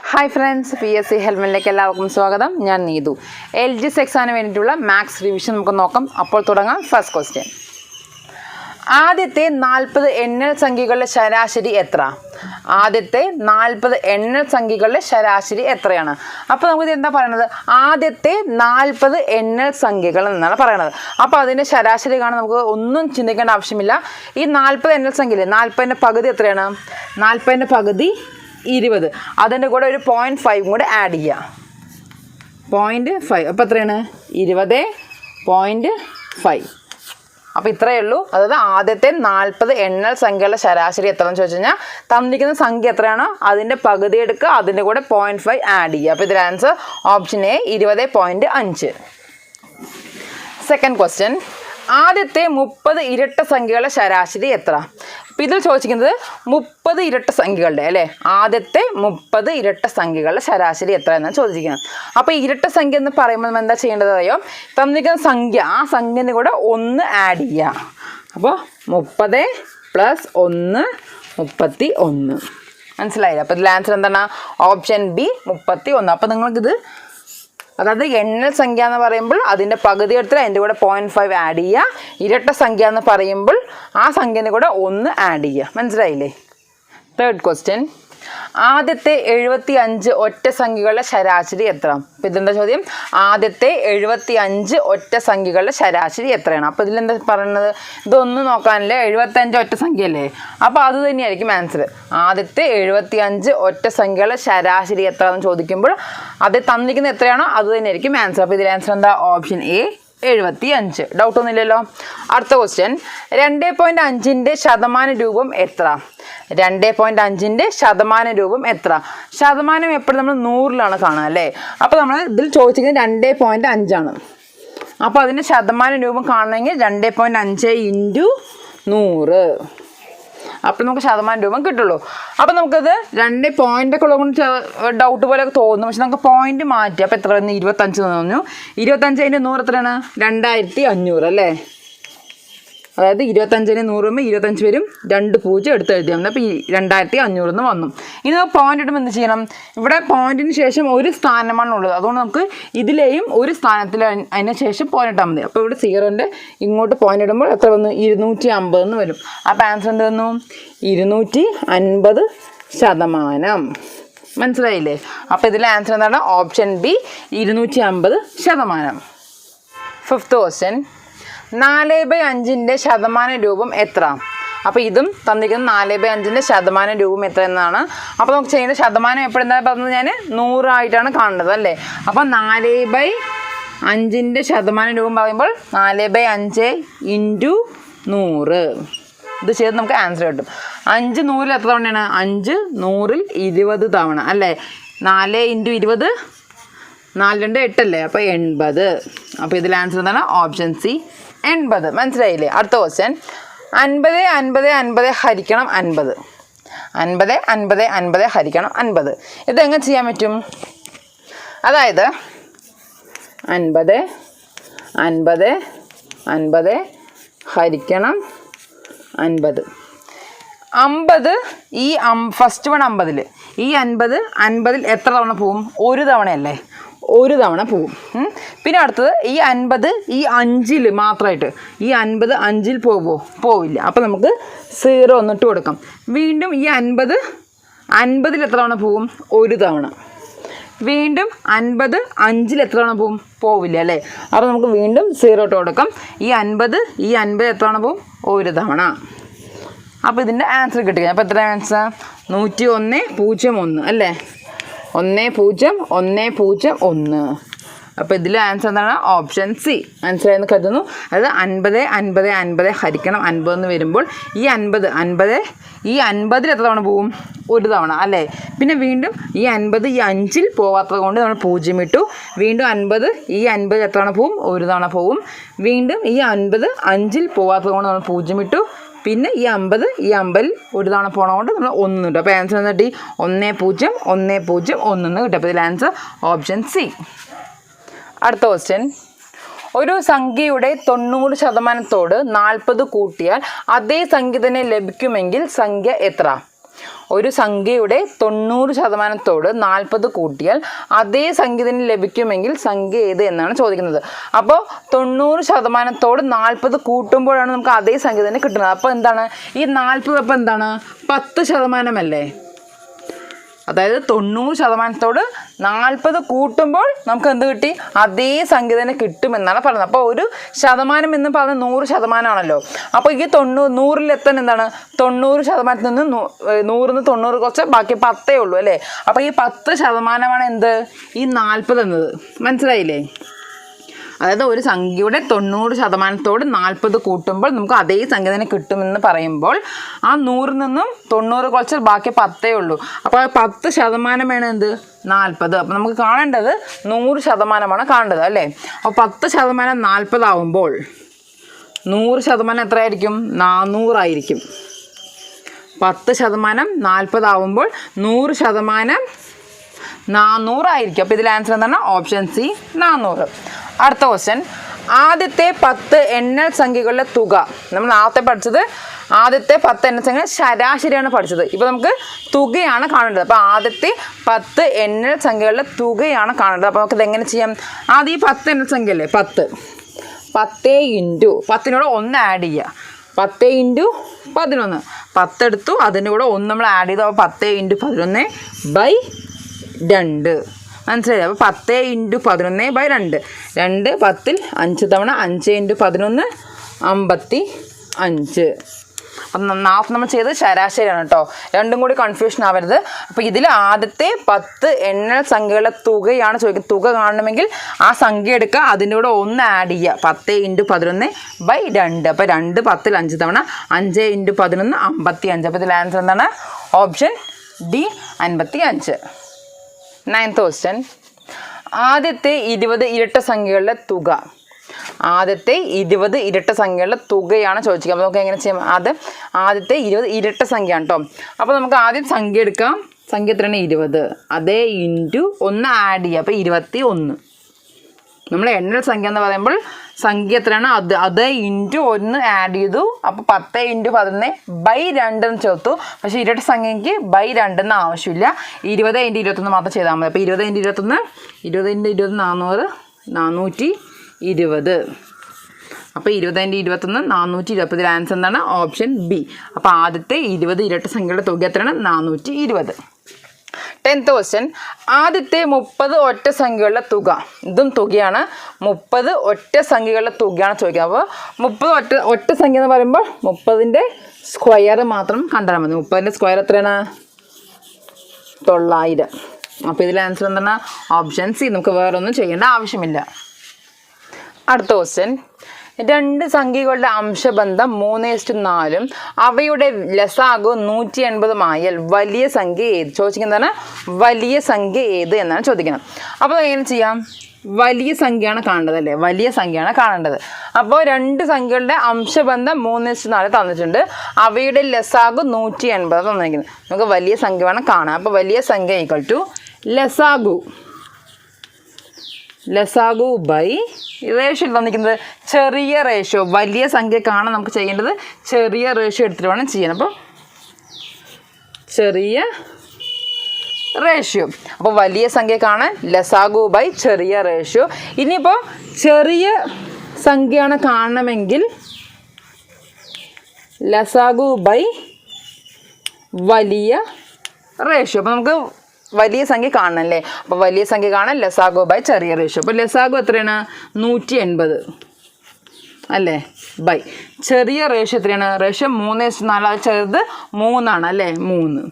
Hi friends, PSC ഹെൽമെറ്റിലേക്ക് എല്ലാവർക്കും സ്വാഗതം. ഞാൻ നീതു. LGS എക്സാമിന് വേണ്ടിയിട്ടുള്ള മാത്സ് റിവിഷൻ നമുക്ക് നോക്കാം. അപ്പോൾ തുടങ്ങാം. First question. ആദ്യത്തെ 40 എണ്ണൽ സംഖ്യകളുടെ ശരാശരി എത്ര? ആദ്യത്തെ 40 എണ്ണൽ സംഖ്യകളുടെ ശരാശരി എത്രയാണ്? അപ്പോൾ നമുക്ക് എന്താ പറയുന്നത്? ആദ്യത്തെ 40 എണ്ണൽ സംഖ്യകൾ എന്നാണ് പറയുന്നത്. അപ്പോൾ അതിൻ്റെ ശരാശരി കാണാൻ നമുക്ക് ഒന്നും ചിന്തിക്കേണ്ട ആവശ്യമില്ല. ഈ 40 എണ്ണൽ സംഖ്യയില്ലേ, 40ൻ്റെ പകുതി എത്രയാണ്? 40ൻ്റെ പകുതി 20. അതിൻ്റെ കൂടെ ഒരു 0.5 കൂടെ ആഡ് ചെയ്യുക. 0.5. അപ്പോൾ എത്രയാണ്? 20.5. അപ്പോൾ ഇത്രയേ ഉള്ളൂ. അതായത് ആദ്യത്തെ 40 എണ്ണൽ സംഖ്യകളുടെ ശരാശരി എത്രയെന്ന് ചോദിച്ചു കഴിഞ്ഞാൽ തന്നിരിക്കുന്ന സംഖ്യ എത്രയാണോ അതിൻ്റെ പകുതി എടുക്കുക, അതിൻ്റെ കൂടെ 0.5 ആഡ് ചെയ്യുക. അപ്പോൾ ഇതിൻ്റെ answer option A 20.5. Second question. ആദ്യത്തെ 30 ഇരട്ട സംഖ്യകളുടെ ശരാശരി എത്ര? അപ്പോൾ ഇതിൽ ചോദിച്ചിരിക്കുന്നത് 30 ഇരട്ട സംഖ്യകളുടെ അല്ലേ, ആദ്യത്തെ 30 ഇരട്ട സംഖ്യകളുടെ ശരാശരി എത്ര എന്നാണ് ചോദിച്ചിരിക്കുന്നത്. അപ്പോൾ ഇരട്ട സംഖ്യ എന്ന് പറയുമ്പോൾ നമ്മൾ എന്താ ചെയ്യേണ്ടത് അറിയോ? തന്നിരിക്കുന്ന സംഖ്യ, ആ സംഖ്യൻ്റെ കൂടെ 1 ആഡ് ചെയ്യുക. അപ്പോൾ 30 + 1 31. മനസ്സിലായില്ല? അപ്പോൾ ഇതിൽ ആൻസർ എന്താണ്? Option B 31. അപ്പോൾ നിങ്ങൾക്കിത്, അതായത് എണ്ണൽ സംഖ്യ എന്ന് പറയുമ്പോൾ അതിൻ്റെ പകുതി എടുത്തിട്ട് അതിൻ്റെ കൂടെ 0.5 ആഡ് ചെയ്യുക. ഇരട്ട സംഖ്യ എന്ന് പറയുമ്പോൾ ആ സംഖ്യേൻ്റെ കൂടെ 1 ആഡ് ചെയ്യുക. മനസ്സിലായില്ലേ? Third question. ആദ്യത്തെ 75 ഒറ്റ സംഖ്യകളുടെ ശരാശരി എത്ര? അപ്പോൾ ഇതെന്താ ചോദ്യം? ആദ്യത്തെ 75 ഒറ്റ സംഖ്യകളുടെ ശരാശരി എത്രയാണ്? അപ്പോൾ ഇതിലെന്താ പറയുന്നത്? ഇതൊന്നും നോക്കാനല്ലേ, 75 ഒറ്റ സംഖ്യയല്ലേ, അപ്പോൾ അത് തന്നെയായിരിക്കും ആൻസർ. ആദ്യത്തെ 75 ഒറ്റ സംഖ്യകളുടെ ശരാശരി എത്ര എന്ന് ചോദിക്കുമ്പോൾ അത് തന്നിരിക്കുന്നത് എത്രയാണോ അത് തന്നെയായിരിക്കും ആൻസർ. അപ്പോൾ ഇതിൽ ആൻസർ എന്താ? Option A 75. ഡൗട്ടൊന്നുമില്ലല്ലോ. അടുത്ത ക്വസ്റ്റ്യൻ. 2.5ൻ്റെ ശതമാന രൂപം എത്ര? 2.5ൻ്റെ ശതമാന രൂപം എത്ര? ശതമാനം എപ്പോഴും നമ്മൾ 100ലാണ് കാണുക അല്ലേ. അപ്പോൾ നമ്മൾ ഇതിൽ ചോദിച്ചിരിക്കുന്നത് 2.5 ആണ്. അപ്പോൾ അതിൻ്റെ ശതമാന രൂപം കാണണമെങ്കിൽ 2.5 × 100. അപ്പോൾ നമുക്ക് ശതമാന രൂപം കിട്ടുള്ളൂ. അപ്പോൾ നമുക്കത് 2 പോയിൻ്റൊക്കെ ഉള്ളത് ഡൗട്ട് പോലെയൊക്കെ തോന്നും, പക്ഷെ നമുക്ക് പോയിന്റ് മാറ്റി. അപ്പോൾ എത്ര വന്നു? 25 തോന്നുന്നു. 25 × 100 എത്രയാണ്? 2500 അല്ലേ. അതായത് 25 × 100 25 വരും, 2 0 എടുത്ത് എഴുതിയാൽ മതി. അപ്പോൾ 2500 എന്ന് വന്നു. ഇനി നമുക്ക് പോയിന്റ് ഇടുമ്പോൾ എന്ത് ചെയ്യണം? ഇവിടെ പോയിന്റിന് ശേഷം ഒരു സ്ഥാനമാണ് ഉള്ളത്, അതുകൊണ്ട് നമുക്ക് ഇതിലെയും ഒരു സ്ഥാനത്തിൽ അതിന് ശേഷം പോയിന്റ് ഇട്ടാൽ മതി. അപ്പോൾ ഇവിടെ 0ൻ്റെ ഇങ്ങോട്ട് പോയിന്റ് ഇടുമ്പോൾ എത്ര വന്നു? 250 എന്ന് വരും. അപ്പോൾ ആൻസർ എന്ത് വന്നു? 250%. മനസ്സിലായില്ലേ? അപ്പോൾ ഇതിലെ ആൻസർ എന്താണ്? Option B 250%. Fifth question. 4/5ൻ്റെ ശതമാന രൂപം എത്ര? അപ്പോൾ ഇതും തന്നിരിക്കുന്നത് 4/5ൻ്റെ ശതമാന രൂപം എത്ര എന്നാണ്. അപ്പോൾ നമുക്ക് ചെയ്യേണ്ട ശതമാനം എപ്പോഴെന്താ പറഞ്ഞത്? ഞാൻ 100 ആയിട്ടാണ് കാണുന്നത് അല്ലേ. അപ്പോൾ 4/5ൻ്റെ ശതമാന രൂപം പറയുമ്പോൾ 4/5 × 100. ഇത് ചെയ്ത് നമുക്ക് ആൻസർ കിട്ടും. 5 100 എത്ര തവണയാണ്? 5 100 20 തവണ അല്ലേ. 4 × 20 4 2 8 അല്ലേ. അപ്പോൾ 80. അപ്പോൾ ഇതിൽ ആൻസർ എന്താണ്? Option C 80. മനസ്സിലായില്ലേ? അടുത്ത ക്വസ്റ്റ്യൻ. 50 50 50 ഹരിക്കണം 50. 50 50 50 ഹരിക്കണം 50. ഇതെങ്ങനെ ചെയ്യാൻ പറ്റും? അതായത് 50 50 50 ഹരിക്കണം 50. 50 ഈ ഫസ്റ്റ് വൺ 50ൽ ഈ 50 എത്ര തവണ പോവും? ഒരു തവണയല്ലേ, ഒരു തവണ പോവും. പിന്നെ അടുത്തത് ഈ 50 ഈ 5ൽ മാത്രമായിട്ട്, ഈ 50 5ൽ പോവില്ല. അപ്പോൾ നമുക്ക് 0 ഒന്നിട്ട് കൊടുക്കാം. വീണ്ടും ഈ 50 50ൽ എത്ര തവണ പോവും? ഒരു തവണ. വീണ്ടും 50 5ൽ എത്ര തവണ പോവും? പോവില്ല അല്ലേ. അപ്പോൾ നമുക്ക് വീണ്ടും 0 ഇട്ട് കൊടുക്കാം. ഈ 50 എത്ര തവണ പോവും? ഒരു തവണ. അപ്പോൾ ഇതിൻ്റെ ആൻസർ കിട്ടുക. അപ്പോൾ എത്ര ആൻസർ? 101.01 അല്ലേ. 101.01. അപ്പോൾ ഇതിൽ ആൻസർ എന്താണ്? Option C. മനസ്സിലായെന്ന് കരുതുന്നു. അതായത് 50 50 50 ഹരിക്കണം 50 എന്ന് വരുമ്പോൾ ഈ 50 50ൽ എത്ര തവണ പോവും? ഒരു തവണ അല്ലേ. പിന്നെ വീണ്ടും ഈ 50 ഈ 5ൽ പോവാത്തത് കൊണ്ട് നമ്മൾ 0 ഇട്ടു. വീണ്ടും 50 ഈ 50 എത്ര തവണ പോവും? ഒരു തവണ പോവും. വീണ്ടും ഈ 50 5ൽ പോവാത്തത് കൊണ്ട് നമ്മൾ 0 ഇട്ടു. പിന്നെ ഈ 50 ഒരു തവണ പോണതുകൊണ്ട് നമ്മൾ 1 കിട്ടും. അപ്പോൾ ആൻസർ എന്നിട്ട് 10 എന്ന് കിട്ടും. അപ്പോൾ ഇതിൽ ആൻസർ ഓപ്ഷൻ സി. അടുത്ത ക്വസ്റ്റ്യൻ. ഒരു സംഖ്യയുടെ 90% 40 കൂട്ടിയാൽ അതേ സംഖ്യ തന്നെ ലഭിക്കുമെങ്കിൽ സംഖ്യ എത്ര? ഒരു സംഖ്യയുടെ 90% 40 കൂട്ടിയാൽ അതേ സംഖ്യ തന്നെ ലഭിക്കുമെങ്കിൽ സംഖ്യ ഏത് എന്നാണ് ചോദിക്കുന്നത്. അപ്പോൾ 90% 40 കൂട്ടുമ്പോഴാണ് നമുക്ക് അതേ സംഖ്യ തന്നെ കിട്ടുന്നത്. അപ്പോൾ എന്താണ് ഈ 40? അപ്പോൾ എന്താണ് 10% അല്ലേ? അതായത് 90% 40 കൂട്ടുമ്പോൾ നമുക്ക് എന്ത് കിട്ടി? അതേ സംഖ്യ തന്നെ കിട്ടുമെന്നാണ് പറയുന്നത്. അപ്പോൾ ഒരു ശതമാനം എന്ന് പറഞ്ഞാൽ 100% ആണല്ലോ. അപ്പോൾ ഈ 100ൽ എത്താൻ എന്താണ് 90% നിന്ന് 100 90 കുറച്ച് ബാക്കി 10 ഉള്ളൂ അല്ലേ? അപ്പോൾ ഈ 10% എന്ത്? ഈ 40 എന്നത്. മനസ്സിലായില്ലേ? അതായത് ഒരു സംഖ്യയുടെ 90% 40 കൂട്ടുമ്പോൾ നമുക്ക് അതേ സംഖ്യ തന്നെ കിട്ടുമെന്ന് പറയുമ്പോൾ ആ 100ൽ നിന്നും 90 കുറച്ച് ബാക്കി 10 ഉള്ളൂ. അപ്പോൾ 10% വേണം എന്ത്? 40. അപ്പോൾ നമുക്ക് കാണേണ്ടത് 100% കാണേണ്ടത് അല്ലേ? അപ്പോൾ 10% 40 ആവുമ്പോൾ 100% എത്രയായിരിക്കും? 400 ആയിരിക്കും. 10% 40 ആവുമ്പോൾ 100% 400 ആയിരിക്കും. അപ്പോൾ ഇതിൽ ആൻസർ എന്താണ്? Option C 400. അടുത്ത ക്വസ്റ്റ്യൻ, ആദ്യത്തെ 10 എണ്ണൽ സംഖ്യകളുടെ തുക. നമ്മൾ ആദ്യത്തെ പഠിച്ചത് ആദ്യത്തെ 10 എണ്ണൽ സംഖ്യ ശരാശരിയാണ് പഠിച്ചത്. ഇപ്പോൾ നമുക്ക് തുകയാണ് കാണേണ്ടത്. അപ്പോൾ ആദ്യത്തെ 10 എണ്ണൽ സംഖ്യകളുടെ തുകയാണ് കാണേണ്ടത്. അപ്പോൾ നമുക്കിത് എങ്ങനെ ചെയ്യാം? ആദ്യം ഈ 10 എണ്ണൽ സംഖ്യ അല്ലേ? 10 ഇൻറ്റു 10നോട് 1 ആഡ് ചെയ്യുക. 10 ഇൻറ്റു 11. 10 എടുത്തു, അതിൻ്റെ കൂടെ 1 നമ്മൾ ആഡ് ചെയ്തു. അപ്പോൾ 10 ഇൻറ്റു 11 ബൈ 2. മനസ്സിലായി? അപ്പോൾ 10 ഇൻറ്റു 11 ബൈ 2. 2 10ൽ 5 തവണ 5 ഇൻറ്റു 11 55. അപ്പം നമ്മൾ ചെയ്തത് ശരാശരിയാണ് കേട്ടോ. രണ്ടും കൂടി കൺഫ്യൂഷൻ ആവരുത്. അപ്പോൾ ഇതിൽ ആദ്യത്തെ 10 എണ്ണൽ സംഖ്യകളുടെ തുകയാണ് ചോദിക്കുന്നത്. തുക കാണണമെങ്കിൽ ആ സംഖ്യ എടുക്കുക, അതിൻ്റെ കൂടെ 1 ആഡ് ചെയ്യുക. 10 ഇൻറ്റു 11 ബൈ 2. അപ്പോൾ 2 10ൽ 5 തവണ 5 ഇൻറ്റു 11 55. അപ്പോൾ ഇതിൽ ആൻസർ എന്താണ്? Option D 55. 9th ക്വസ്റ്റ്യൻ, ആദ്യത്തെ 20 ഇരട്ട സംഖ്യകളുടെ തുക. ആദ്യത്തെ 20 ഇരട്ട സംഖ്യകളുടെ തുകയാണ് ചോദിച്ചത്. അപ്പോൾ നമുക്ക് എങ്ങനെ ചെയ്യാം? ആദ്യത്തെ 20 ഇരട്ട സംഖ്യയാണ് കേട്ടോ. അപ്പോൾ നമുക്ക് ആദ്യം സംഖ്യ എടുക്കാം. സംഖ്യ എത്രയാണ്? 20. അതേ ഇൻറ്റു 1 ആഡ് ചെയ്യുക. അപ്പോൾ 21. നമ്മൾ എണ്ണൽ സംഖ്യ എന്ന് പറയുമ്പോൾ സംഖ്യ എത്രയാണ്? അതേ ഇൻറ്റു 1 ആഡ് ചെയ്തു. അപ്പോൾ 10 ഇൻറ്റു 11 ബൈ 2 എന്ന് ചേർത്തു. പക്ഷേ ഇരട്ട സംഖ്യയ്ക്ക് ബൈ 2 എന്ന് ആവശ്യമില്ല. 20 ഇൻറ്റു 21 മാത്രം ചെയ്താൽ മതി. അപ്പോൾ 20 ഇൻറ്റു 21 20 ഇൻറ്റു 20 400 420. അപ്പോൾ 20 ഇൻറ്റു 21 420. അപ്പോൾ ഇതിൽ ആൻസർ എന്താണ്? Option B. അപ്പോൾ ആദ്യത്തെ 20 ഇരട്ട സംഖ്യയുടെ തുക എത്രയാണ്? 420. 10th ക്വസ്റ്റ്യൻ, ആദ്യത്തെ 30 ഒറ്റ സംഖ്യകളുടെ തുക. ഇതും തുകയാണ്. 30 ഒറ്റ സംഖ്യകളുടെ തുകയാണ് ചോദിക്കുന്നത്. അപ്പോൾ 30 ഒറ്റ സംഖ്യ എന്ന് പറയുമ്പോൾ 30ൻ്റെ സ്ക്വയർ മാത്രം കണ്ടാൽ മതി. 30ൻ്റെ സ്ക്വയർ എത്രയാണ്? 900. അപ്പോൾ ഇതിൽ ആൻസർ എന്താണ്? Option C. നമുക്ക് വേറെ ഒന്നും ചെയ്യേണ്ട ആവശ്യമില്ല. അടുത്ത ക്വസ്റ്റ്യൻ, 2 സംഖ്യകളുടെ അംശബന്ധം 3:4 അവയുടെ ലസാഗു 180 ആയാൽ വലിയ സംഖ്യ ഏത്? ചോദിക്കുന്നതാണ് വലിയ സംഖ്യ ഏത് എന്നാണ് ചോദിക്കുന്നത്. അപ്പോൾ എങ്ങനെ ചെയ്യാം? വലിയ സംഖ്യയാണ് കാണേണ്ടത് അല്ലേ? വലിയ സംഖ്യയാണ് കാണേണ്ടത്. അപ്പോൾ 2 സംഖ്യകളുടെ അംശബന്ധം 3:4 തന്നിട്ടുണ്ട്. അവയുടെ ലസാഗു 180 തന്നിരിക്കുന്നത്. നമുക്ക് വലിയ സംഖ്യ വേണം കാണാൻ. അപ്പോൾ വലിയ സംഖ്യ ഈക്വൽ ടു ലസാഗു ബൈ റേഷ്യോ തന്നിരിക്കുന്നത് ചെറിയ റേഷ്യോ. വലിയ സംഖ്യ കാണാൻ നമുക്ക് ചെയ്യേണ്ടത് ചെറിയ റേഷ്യോ എടുത്തിട്ട് വേണം ചെയ്യാൻ. അപ്പോൾ ചെറിയ റേഷ്യോ. അപ്പോൾ വലിയ സംഖ്യ കാണാൻ ലസാഗു ബൈ ചെറിയ റേഷ്യോ. ഇനിയിപ്പോൾ ചെറിയ സംഖ്യയാണ് കാണണമെങ്കിൽ ലസാഗു ബൈ വലിയ റേഷ്യോ. അപ്പോൾ നമുക്ക് വലിയ സംഖ്യ കാണണം അല്ലേ? അപ്പോൾ വലിയ സംഖ്യ കാണാൻ ലസാഗു ബൈ ചെറിയ റേഷ്യോ. അപ്പോൾ ലസാഗു എത്രയാണ്? 180 അല്ലേ? ബൈ ചെറിയ റേഷ്യോ എത്രയാണ്? റേഷ്യോ 3:4. അത് ചെറുത് 3 ആണ് അല്ലേ? 3.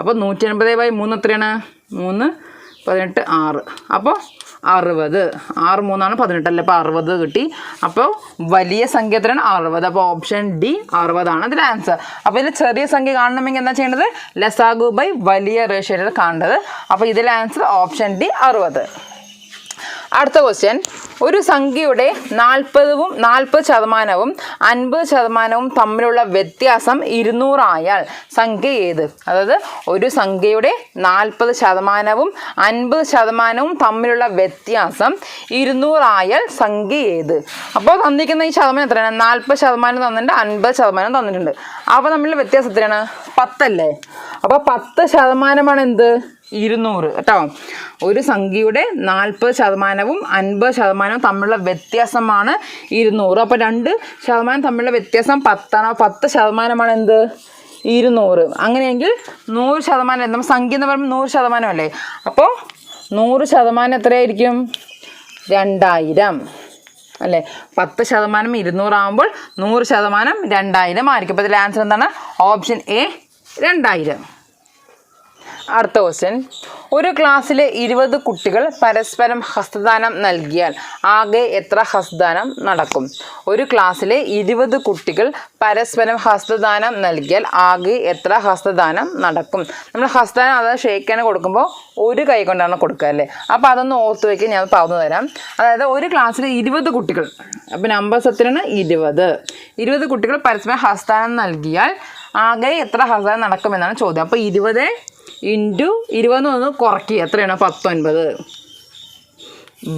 അപ്പോൾ 180 ബൈ 3 എത്രയാണ്? 3 18 6. അപ്പോൾ 60. 6 3 ആണ് 18 അല്ലേ? അപ്പോൾ 60 കിട്ടി. അപ്പോൾ വലിയ സംഖ്യ എത്രയാണ്? 60. അപ്പോൾ ഓപ്ഷൻ ഡി 60 ആണ് ഇതിൻ്റെ ആൻസർ. അപ്പോൾ ഇതിൽ ചെറിയ സംഖ്യ കാണണമെങ്കിൽ എന്താ ചെയ്യേണ്ടത്? ലസാഗു ബൈ വലിയ റേഷ്യോയിലാണ് കാണേണ്ടത്. അപ്പോൾ ഇതിലെ ആൻസർ ഓപ്ഷൻ ഡി 60. അടുത്ത ക്വസ്റ്റ്യൻ, ഒരു സംഖ്യയുടെ 40% 50% തമ്മിലുള്ള വ്യത്യാസം 200 ആയാൽ സംഖ്യ ഏത്? അതായത് ഒരു സംഖ്യയുടെ 40% 50% തമ്മിലുള്ള വ്യത്യാസം 200 ആയാൽ സംഖ്യ ഏത്? അപ്പോൾ തന്നിരിക്കുന്ന ഈ ശതമാനം എത്രയാണ്? 40% തന്നിട്ടുണ്ട്, 50% തന്നിട്ടുണ്ട്. അപ്പോൾ തമ്മിലുള്ള വ്യത്യാസം എത്രയാണ്? 10 അല്ലേ? അപ്പോൾ 10% എന്ത്? 200 കേട്ടോ. ഒരു സംഖ്യയുടെ 40% 50% തമ്മിലുള്ള വ്യത്യാസമാണ് 200. അപ്പോൾ 2% തമ്മിലുള്ള വ്യത്യാസം 10 ആണ്. 10% എന്ത്? 200. അങ്ങനെയെങ്കിൽ 100% നമ്മൾ സംഖ്യ എന്ന് പറയുമ്പോൾ 100% അല്ലേ? അപ്പോൾ 100% എത്രയായിരിക്കും? 2000 അല്ലേ? 10% 200 ആകുമ്പോൾ 100% 2000 ആയിരിക്കും. അപ്പോൾ ഇതിൽ ആൻസർ എന്താണ്? Option A 2000. അടുത്ത ക്വസ്റ്റ്യൻ. ഒരു ക്ലാസ്സിലെ 20 കുട്ടികൾ പരസ്പരം ഹസ്തദാനം നൽകിയാൽ ആകെ എത്ര ഹസ്തദാനം നടക്കും? ഒരു ക്ലാസ്സിലെ 20 കുട്ടികൾ പരസ്പരം ഹസ്തദാനം നൽകിയാൽ ആകെ എത്ര ഹസ്തദാനം നടക്കും? നമ്മൾ ഹസ്തദാനം അതായത് ഷേക്കാന് കൊടുക്കുമ്പോൾ ഒരു കൈ കൊണ്ടാണ് കൊടുക്കുക അല്ലേ? അപ്പോൾ അതൊന്ന് ഓർത്ത് വയ്ക്കുക, ഞാൻ പറഞ്ഞു തരാം. അതായത് ഒരു ക്ലാസ്സിലെ 20 കുട്ടികൾ, അപ്പോൾ നമ്പേഴ്സ് എത്രയാണ്? 20 കുട്ടികൾ പരസ്പരം ഹസ്തദാനം നൽകിയാൽ ആകെ എത്ര ഹസ്തദാനം നടക്കുമെന്നാണ് ചോദ്യം. അപ്പോൾ 20 ഇൻറ്റു 20 ഒന്ന് കുറയ്ക്കുക, എത്രയാണ്? 19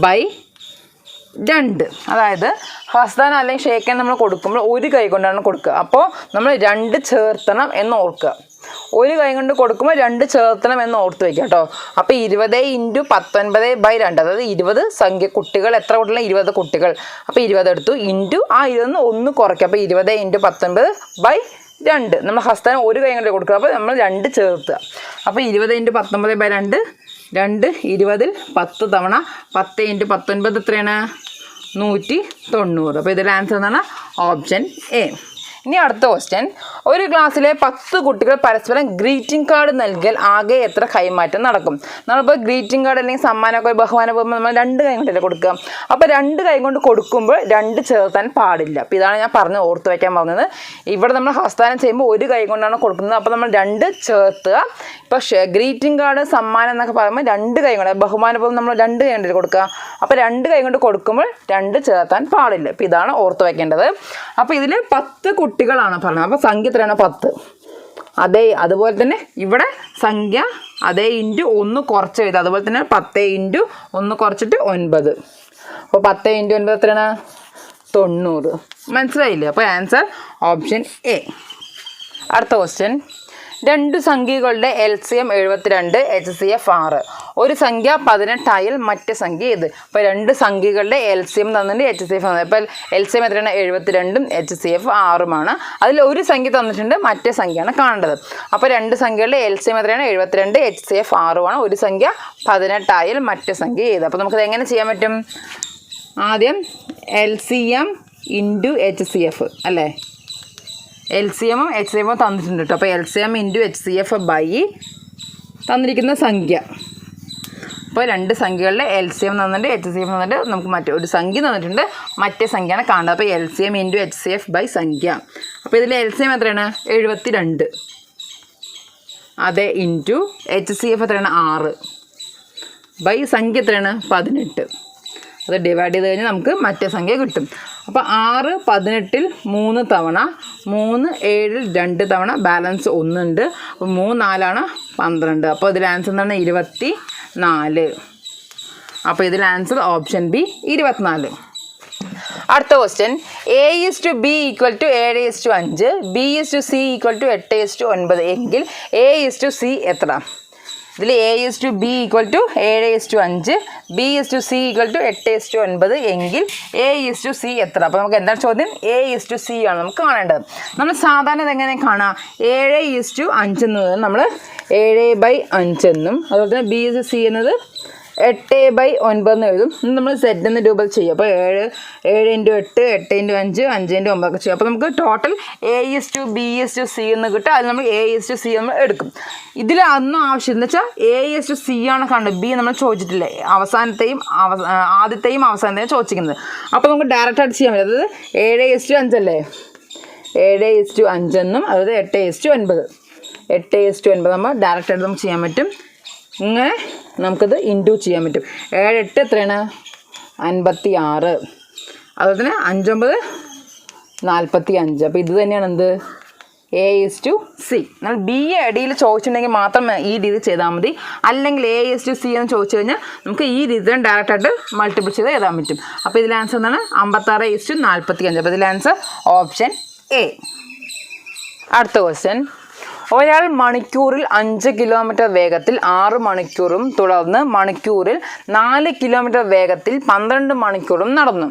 ബൈ 2. അതായത് ഹസ്തദാനം അല്ലെങ്കിൽ ഷേക്കാൻ നമ്മൾ കൊടുക്കുമ്പോൾ ഒരു കൈ കൊണ്ടാണ് കൊടുക്കുക. അപ്പോൾ നമ്മൾ 2 ചേർത്തണം എന്ന് ഓർക്കുക. ഒരു കൈ കൊണ്ട് കൊടുക്കുമ്പോൾ 2 ചേർത്തണം എന്ന് ഓർത്ത് വയ്ക്കുക കേട്ടോ. അപ്പോൾ 20 ഇൻറ്റു 19 ബൈ 2, അതായത് 20 സംഖ്യ കുട്ടികൾ എത്ര കുട്ടികൾ? 20 കുട്ടികൾ. അപ്പോൾ 20 എടുത്തു ഇൻറ്റു ആ 20 ഒന്ന് കുറയ്ക്കുക. അപ്പോൾ 20 ഇൻറ്റു 19 ബൈ 2. നമ്മൾ ഹസ്തദാനം ഒരു കൈ കൊണ്ട് കൊടുക്കുക. അപ്പോൾ നമ്മൾ 2 ചേർത്തുക. അപ്പോൾ 20 ഇൻറ്റു 19 ബൈ 2, 2 20 10 തവണ 10 ഇൻറ്റു 19 എത്രയാണ്? 190. അപ്പോൾ ഇതിൽ ആൻസർ എന്താണ്? Option A. ഇനി അടുത്ത ക്വസ്റ്റ്യൻ. ഒരു ക്ലാസ്സിലെ 10 കുട്ടികൾ പരസ്പരം ഗ്രീറ്റിംഗ് കാർഡ് നൽകിയാൽ ആകെ എത്ര കൈമാറ്റം നടക്കും? നമ്മളിപ്പോൾ ഗ്രീറ്റിംഗ് കാർഡ് അല്ലെങ്കിൽ സമ്മാനമൊക്കെ ബഹുമാനം പോകുമ്പോൾ നമ്മൾ 2 കൈ കൊണ്ടല്ലേ കൊടുക്കുക. അപ്പോൾ 2 കൈ കൊണ്ട് കൊടുക്കുമ്പോൾ 2 ചേർത്താൻ പാടില്ല. അപ്പോൾ ഇതാണ് ഞാൻ പറഞ്ഞ് ഓർത്ത് വയ്ക്കാൻ പറഞ്ഞത്. ഇവിടെ നമ്മൾ ഹസ്തദാനം ചെയ്യുമ്പോൾ ഒരു കൈ കൊണ്ടാണ് കൊടുക്കുന്നത്. അപ്പോൾ നമ്മൾ 2 ചേർത്തുക. ഇപ്പോൾ ഗ്രീറ്റിംഗ് കാർഡ് സമ്മാനം എന്നൊക്കെ പറയുമ്പോൾ 2 കൈ കൊണ്ട്, ബഹുമാനം പോകുമ്പോൾ നമ്മൾ 2 കൈ കൊണ്ടല്ലേ കൊടുക്കുക. അപ്പോൾ 2 കൈ കൊണ്ട് കൊടുക്കുമ്പോൾ 2 ചേർത്താൻ പാടില്ല. അപ്പോൾ ഇതാണ് ഓർത്ത് വയ്ക്കേണ്ടത്. അപ്പോൾ ഇതിൽ 10 കുട്ടികളാണ് പറഞ്ഞത്. അപ്പോൾ സംഖ്യ എത്രയാണ്? 10. അതുപോലെ തന്നെ ഇവിടെ സംഖ്യ അതേ ഇൻറ്റു 1 കുറച്ച് എഴുതുക. അതുപോലെ തന്നെ 10 ഇൻറ്റു 1 കുറച്ചിട്ട് 9. അപ്പോൾ 10 ഇൻറ്റു 9 എത്രയാണ്? 90. മനസ്സിലായില്ലേ? അപ്പോൾ ആൻസർ ഓപ്ഷൻ എ. അടുത്ത ക്വസ്റ്റ്യൻ. 2 സംഖ്യകളുടെ LCM 72, HCF 6. ഒരു സംഖ്യ 18 ആയാൽ മറ്റേ സംഖ്യ ഏത്? അപ്പോൾ 2 സംഖ്യകളുടെ LCM തന്നിട്ട് HCF തന്നത്. അപ്പോൾ LCM എത്രയാണ്? 72ഉം HCF 6ഉമാണ്. അതിൽ ഒരു സംഖ്യ തന്നിട്ടുണ്ട്, മറ്റേ സംഖ്യയാണ് കാണേണ്ടത്. അപ്പോൾ 2 സംഖ്യകളുടെ LCM എത്രയാണ്? 72, HCF 6ഉമാണ്. ഒരു സംഖ്യ 18 ആയാൽ മറ്റേ സംഖ്യ ഏത്? അപ്പോൾ നമുക്കത് എങ്ങനെ ചെയ്യാൻ പറ്റും? ആദ്യം LCM ഇൻറ്റു HCF അല്ലേ? LCMും HCFും തന്നിട്ടുണ്ട് കേട്ടോ. അപ്പോൾ LCM ഇൻറ്റു HCF ബൈ തന്നിരിക്കുന്ന സംഖ്യ. അപ്പോൾ 2 സംഖ്യകളിലെ LCM തന്നിട്ട് HCF തന്നിട്ട് നമുക്ക് ഒരു സംഖ്യ തന്നിട്ടുണ്ട്, മറ്റേ സംഖ്യയാണ് കാണുന്നത്. അപ്പോൾ LCM ഇൻറ്റു HCF ബൈ സംഖ്യ. അപ്പോൾ ഇതിൽ LCM എത്രയാണ്? 72. അതെ ഇൻറ്റു HCF എത്രയാണ്? 6 ബൈ സംഖ്യ എത്രയാണ്? 18. അത് ഡിവൈഡ് ചെയ്ത് കഴിഞ്ഞാൽ നമുക്ക് മറ്റേ സംഖ്യ കിട്ടും. അപ്പോൾ 6 18ൽ 3 തവണ, 3 7ൽ 2 തവണ, ബാലൻസ് 1 ഉണ്ട്. അപ്പോൾ 3 4 12. അപ്പോൾ ഇതിൽ ആൻസർ എന്താണ്? 24. അപ്പോൾ ഇതിൽ ആൻസർ ഓപ്ഷൻ ബി 24. അടുത്ത ക്വസ്റ്റ്യൻ. A:B = 7:5, B:C = 8:9 എങ്കിൽ A:C എത്ര? ഇതിൽ A:B = 7:5, B:C = 8:9 എങ്കിൽ A:C എത്ര? അപ്പോൾ നമുക്ക് എന്താണ് ചോദ്യം? A:C ആണ് നമുക്ക് കാണേണ്ടത്. നമ്മൾ സാധാരണ ഇതെങ്ങനെ കാണാം? 7:5 എന്നത് നമ്മൾ 7/5 എന്നും, അതുപോലെ തന്നെ B:C എന്നത് 8/9 എന്ന് എഴുതും. നമ്മൾ Z എന്ന് രൂപ ചെയ്യും. അപ്പോൾ 7 × 8 8 × 5 5 × 9 ഒക്കെ ചെയ്യും. അപ്പോൾ നമുക്ക് ടോട്ടൽ A:B:C എന്ന് കിട്ടും. അത് നമ്മൾ A:C നമ്മൾ എടുക്കും. ഇതിൽ അതൊന്നും ആവശ്യം എന്ന് വെച്ചാൽ A:C ആണ് കണ്ടത്, B നമ്മൾ ചോദിച്ചിട്ടില്ലേ? ആദ്യത്തെയും അവസാനത്തെയും ചോദിച്ചിരിക്കുന്നത്. അപ്പോൾ നമുക്ക് ഡയറക്റ്റ് ആയിട്ട് ചെയ്യാൻ പറ്റും. അതായത് 7:5 അല്ലേ? 7:5 എന്നും, അതായത് 8:9 8:9 നമ്മൾ ഡയറക്റ്റ് ആയിട്ട് നമുക്ക് ചെയ്യാൻ പറ്റും. ഇങ്ങനെ നമുക്കത് ഇൻറ്റു ചെയ്യാൻ പറ്റും. 7 8 എത്രയാണ്? 56. അതുപോലെ തന്നെ 5 9 45. അപ്പോൾ ഇത് തന്നെയാണ് എന്ത് A:C. എന്നാൽ B അടിയിൽ ചോദിച്ചിട്ടുണ്ടെങ്കിൽ മാത്രം ഈ രീതി ചെയ്താൽ മതി. അല്ലെങ്കിൽ A:C എന്ന് ചോദിച്ചു കഴിഞ്ഞാൽ നമുക്ക് ഈ രീതിയിൽ ഡയറക്റ്റായിട്ട് മൾട്ടിപ്പിൾ ചെയ്ത് എഴുതാൻ പറ്റും. അപ്പോൾ ഇതിൽ ആൻസർ എന്താണ് 56:45. അപ്പോൾ ഇതിൽ ആൻസർ ഓപ്ഷൻ A. അടുത്ത ക്വസ്റ്റ്യൻ. ഒരാൾ മണിക്കൂറിൽ 5 കിലോമീറ്റർ വേഗത്തിൽ 6 മണിക്കൂറും തുടർന്ന് മണിക്കൂറിൽ 4 കിലോമീറ്റർ വേഗത്തിൽ 12 മണിക്കൂറും നടന്നു.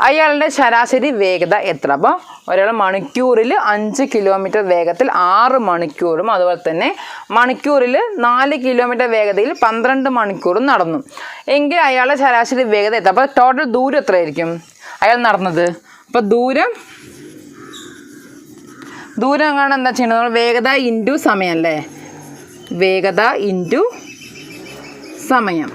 അയാളുടെ ശരാശരി വേഗത എത്ര? അപ്പോൾ ഒരാൾ മണിക്കൂറിൽ 5 കിലോമീറ്റർ വേഗത്തിൽ 6 മണിക്കൂറും അതുപോലെ തന്നെ മണിക്കൂറിൽ 4 കിലോമീറ്റർ വേഗതയിൽ 12 മണിക്കൂറും നടന്നു എങ്കിൽ അയാളുടെ ശരാശരി വേഗത എത്ര? അപ്പോൾ ടോട്ടൽ ദൂരം എത്രയായിരിക്കും അയാൾ നടന്നത്? അപ്പോൾ ദൂരം കാണാൻ എന്താ ചെയ്യണത്? നമ്മൾ വേഗത ഇൻറ്റു സമയം അല്ലേ, വേഗത ഇൻറ്റു സമയം.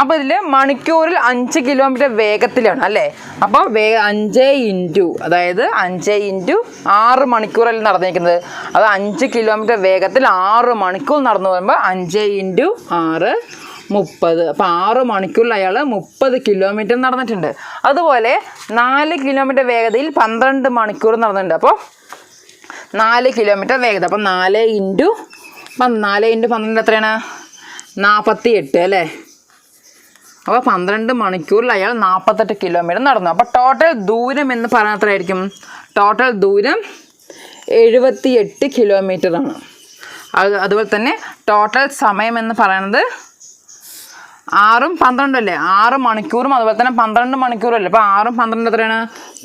അപ്പോൾ ഇതിൽ മണിക്കൂറിൽ 5 കിലോമീറ്റർ വേഗത്തിലാണ് അല്ലേ. അപ്പോൾ 5 ഇൻറ്റു, അതായത് 5 ഇൻറ്റു 6 മണിക്കൂറല്ലേ നടന്നിരിക്കുന്നത്. അത് 5 കിലോമീറ്റർ വേഗത്തിൽ 6 മണിക്കൂർ നടന്നു പറയുമ്പോൾ 5 ഇൻറ്റു 6 30. അപ്പോൾ 6 മണിക്കൂറിൽ അയാൾ 30 കിലോമീറ്റർ നടന്നിട്ടുണ്ട്. അതുപോലെ 4 കിലോമീറ്റർ വേഗതയിൽ 12 മണിക്കൂർ നടന്നിട്ടുണ്ട്. അപ്പോൾ 4 കിലോമീറ്റർ വേഗത. അപ്പോൾ 4 ഇൻറ്റു 12 എത്രയാണ്? 48 അല്ലേ. അപ്പോൾ 12 മണിക്കൂറിൽ അയാൾ 48 കിലോമീറ്റർ നടന്നു. അപ്പോൾ ടോട്ടൽ ദൂരം എന്ന് പറയുന്നത് എത്രയായിരിക്കും? ടോട്ടൽ ദൂരം 78 കിലോമീറ്ററാണ്. അതുപോലെ തന്നെ ടോട്ടൽ സമയം എന്ന് പറയുന്നത് 6ഉം 12 അല്ലേ, 6 മണിക്കൂറും അതുപോലെ തന്നെ 12 മണിക്കൂറും അല്ലേ. അപ്പോൾ 6ഉം 12 എത്രയാണ്?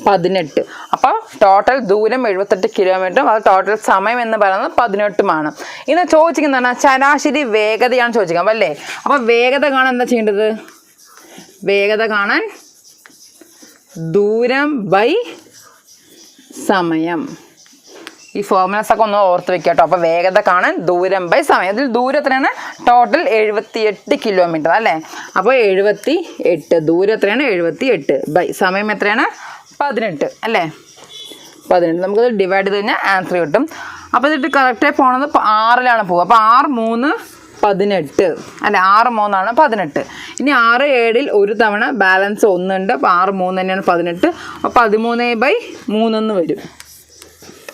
18. അപ്പോൾ ടോട്ടൽ ദൂരം 78 കിലോമീറ്ററും അത് ടോട്ടൽ സമയം എന്ന് പറയുന്നത് 18ഉമാണ്. ഇന്ന് ചോദിച്ചിരിക്കുന്നതാണ് ശരാശരി വേഗതയാണ് ചോദിച്ചിരിക്കുന്നത് അല്ലേ. അപ്പോൾ വേഗത കാണാൻ എന്താ ചെയ്യേണ്ടത്? വേഗത കാണാൻ ദൂരം ബൈ സമയം. ഈ ഫോർമുലസ് ഒക്കെ ഒന്ന് ഓർത്ത് വെക്കുക കേട്ടോ. അപ്പോൾ വേഗത കാണാൻ ദൂരം ബൈ സമയം. ഇതിൽ ദൂരം എത്രയാണ്? ടോട്ടൽ 78 കിലോമീറ്റർ അല്ലേ. അപ്പോൾ 78 ദൂരം എത്രയാണ്? 78 ബൈ സമയം എത്രയാണ്? 18 അല്ലേ. 18 നമുക്കത് ഡിവൈഡ് ചെയ്ത് കഴിഞ്ഞാൽ ആൻസർ കിട്ടും. അപ്പോൾ ഇതിട്ട് കറക്റ്റായി പോണത് 6ലാണ് പോകുക. അപ്പോൾ 6 3 18 അല്ലേ. 6 3 18. ഇനി 6 7ൽ ഒരു തവണ ബാലൻസ് 1 ഉണ്ട്. അപ്പോൾ 6 3 തന്നെയാണ് 18. അപ്പോൾ 13/3 വരും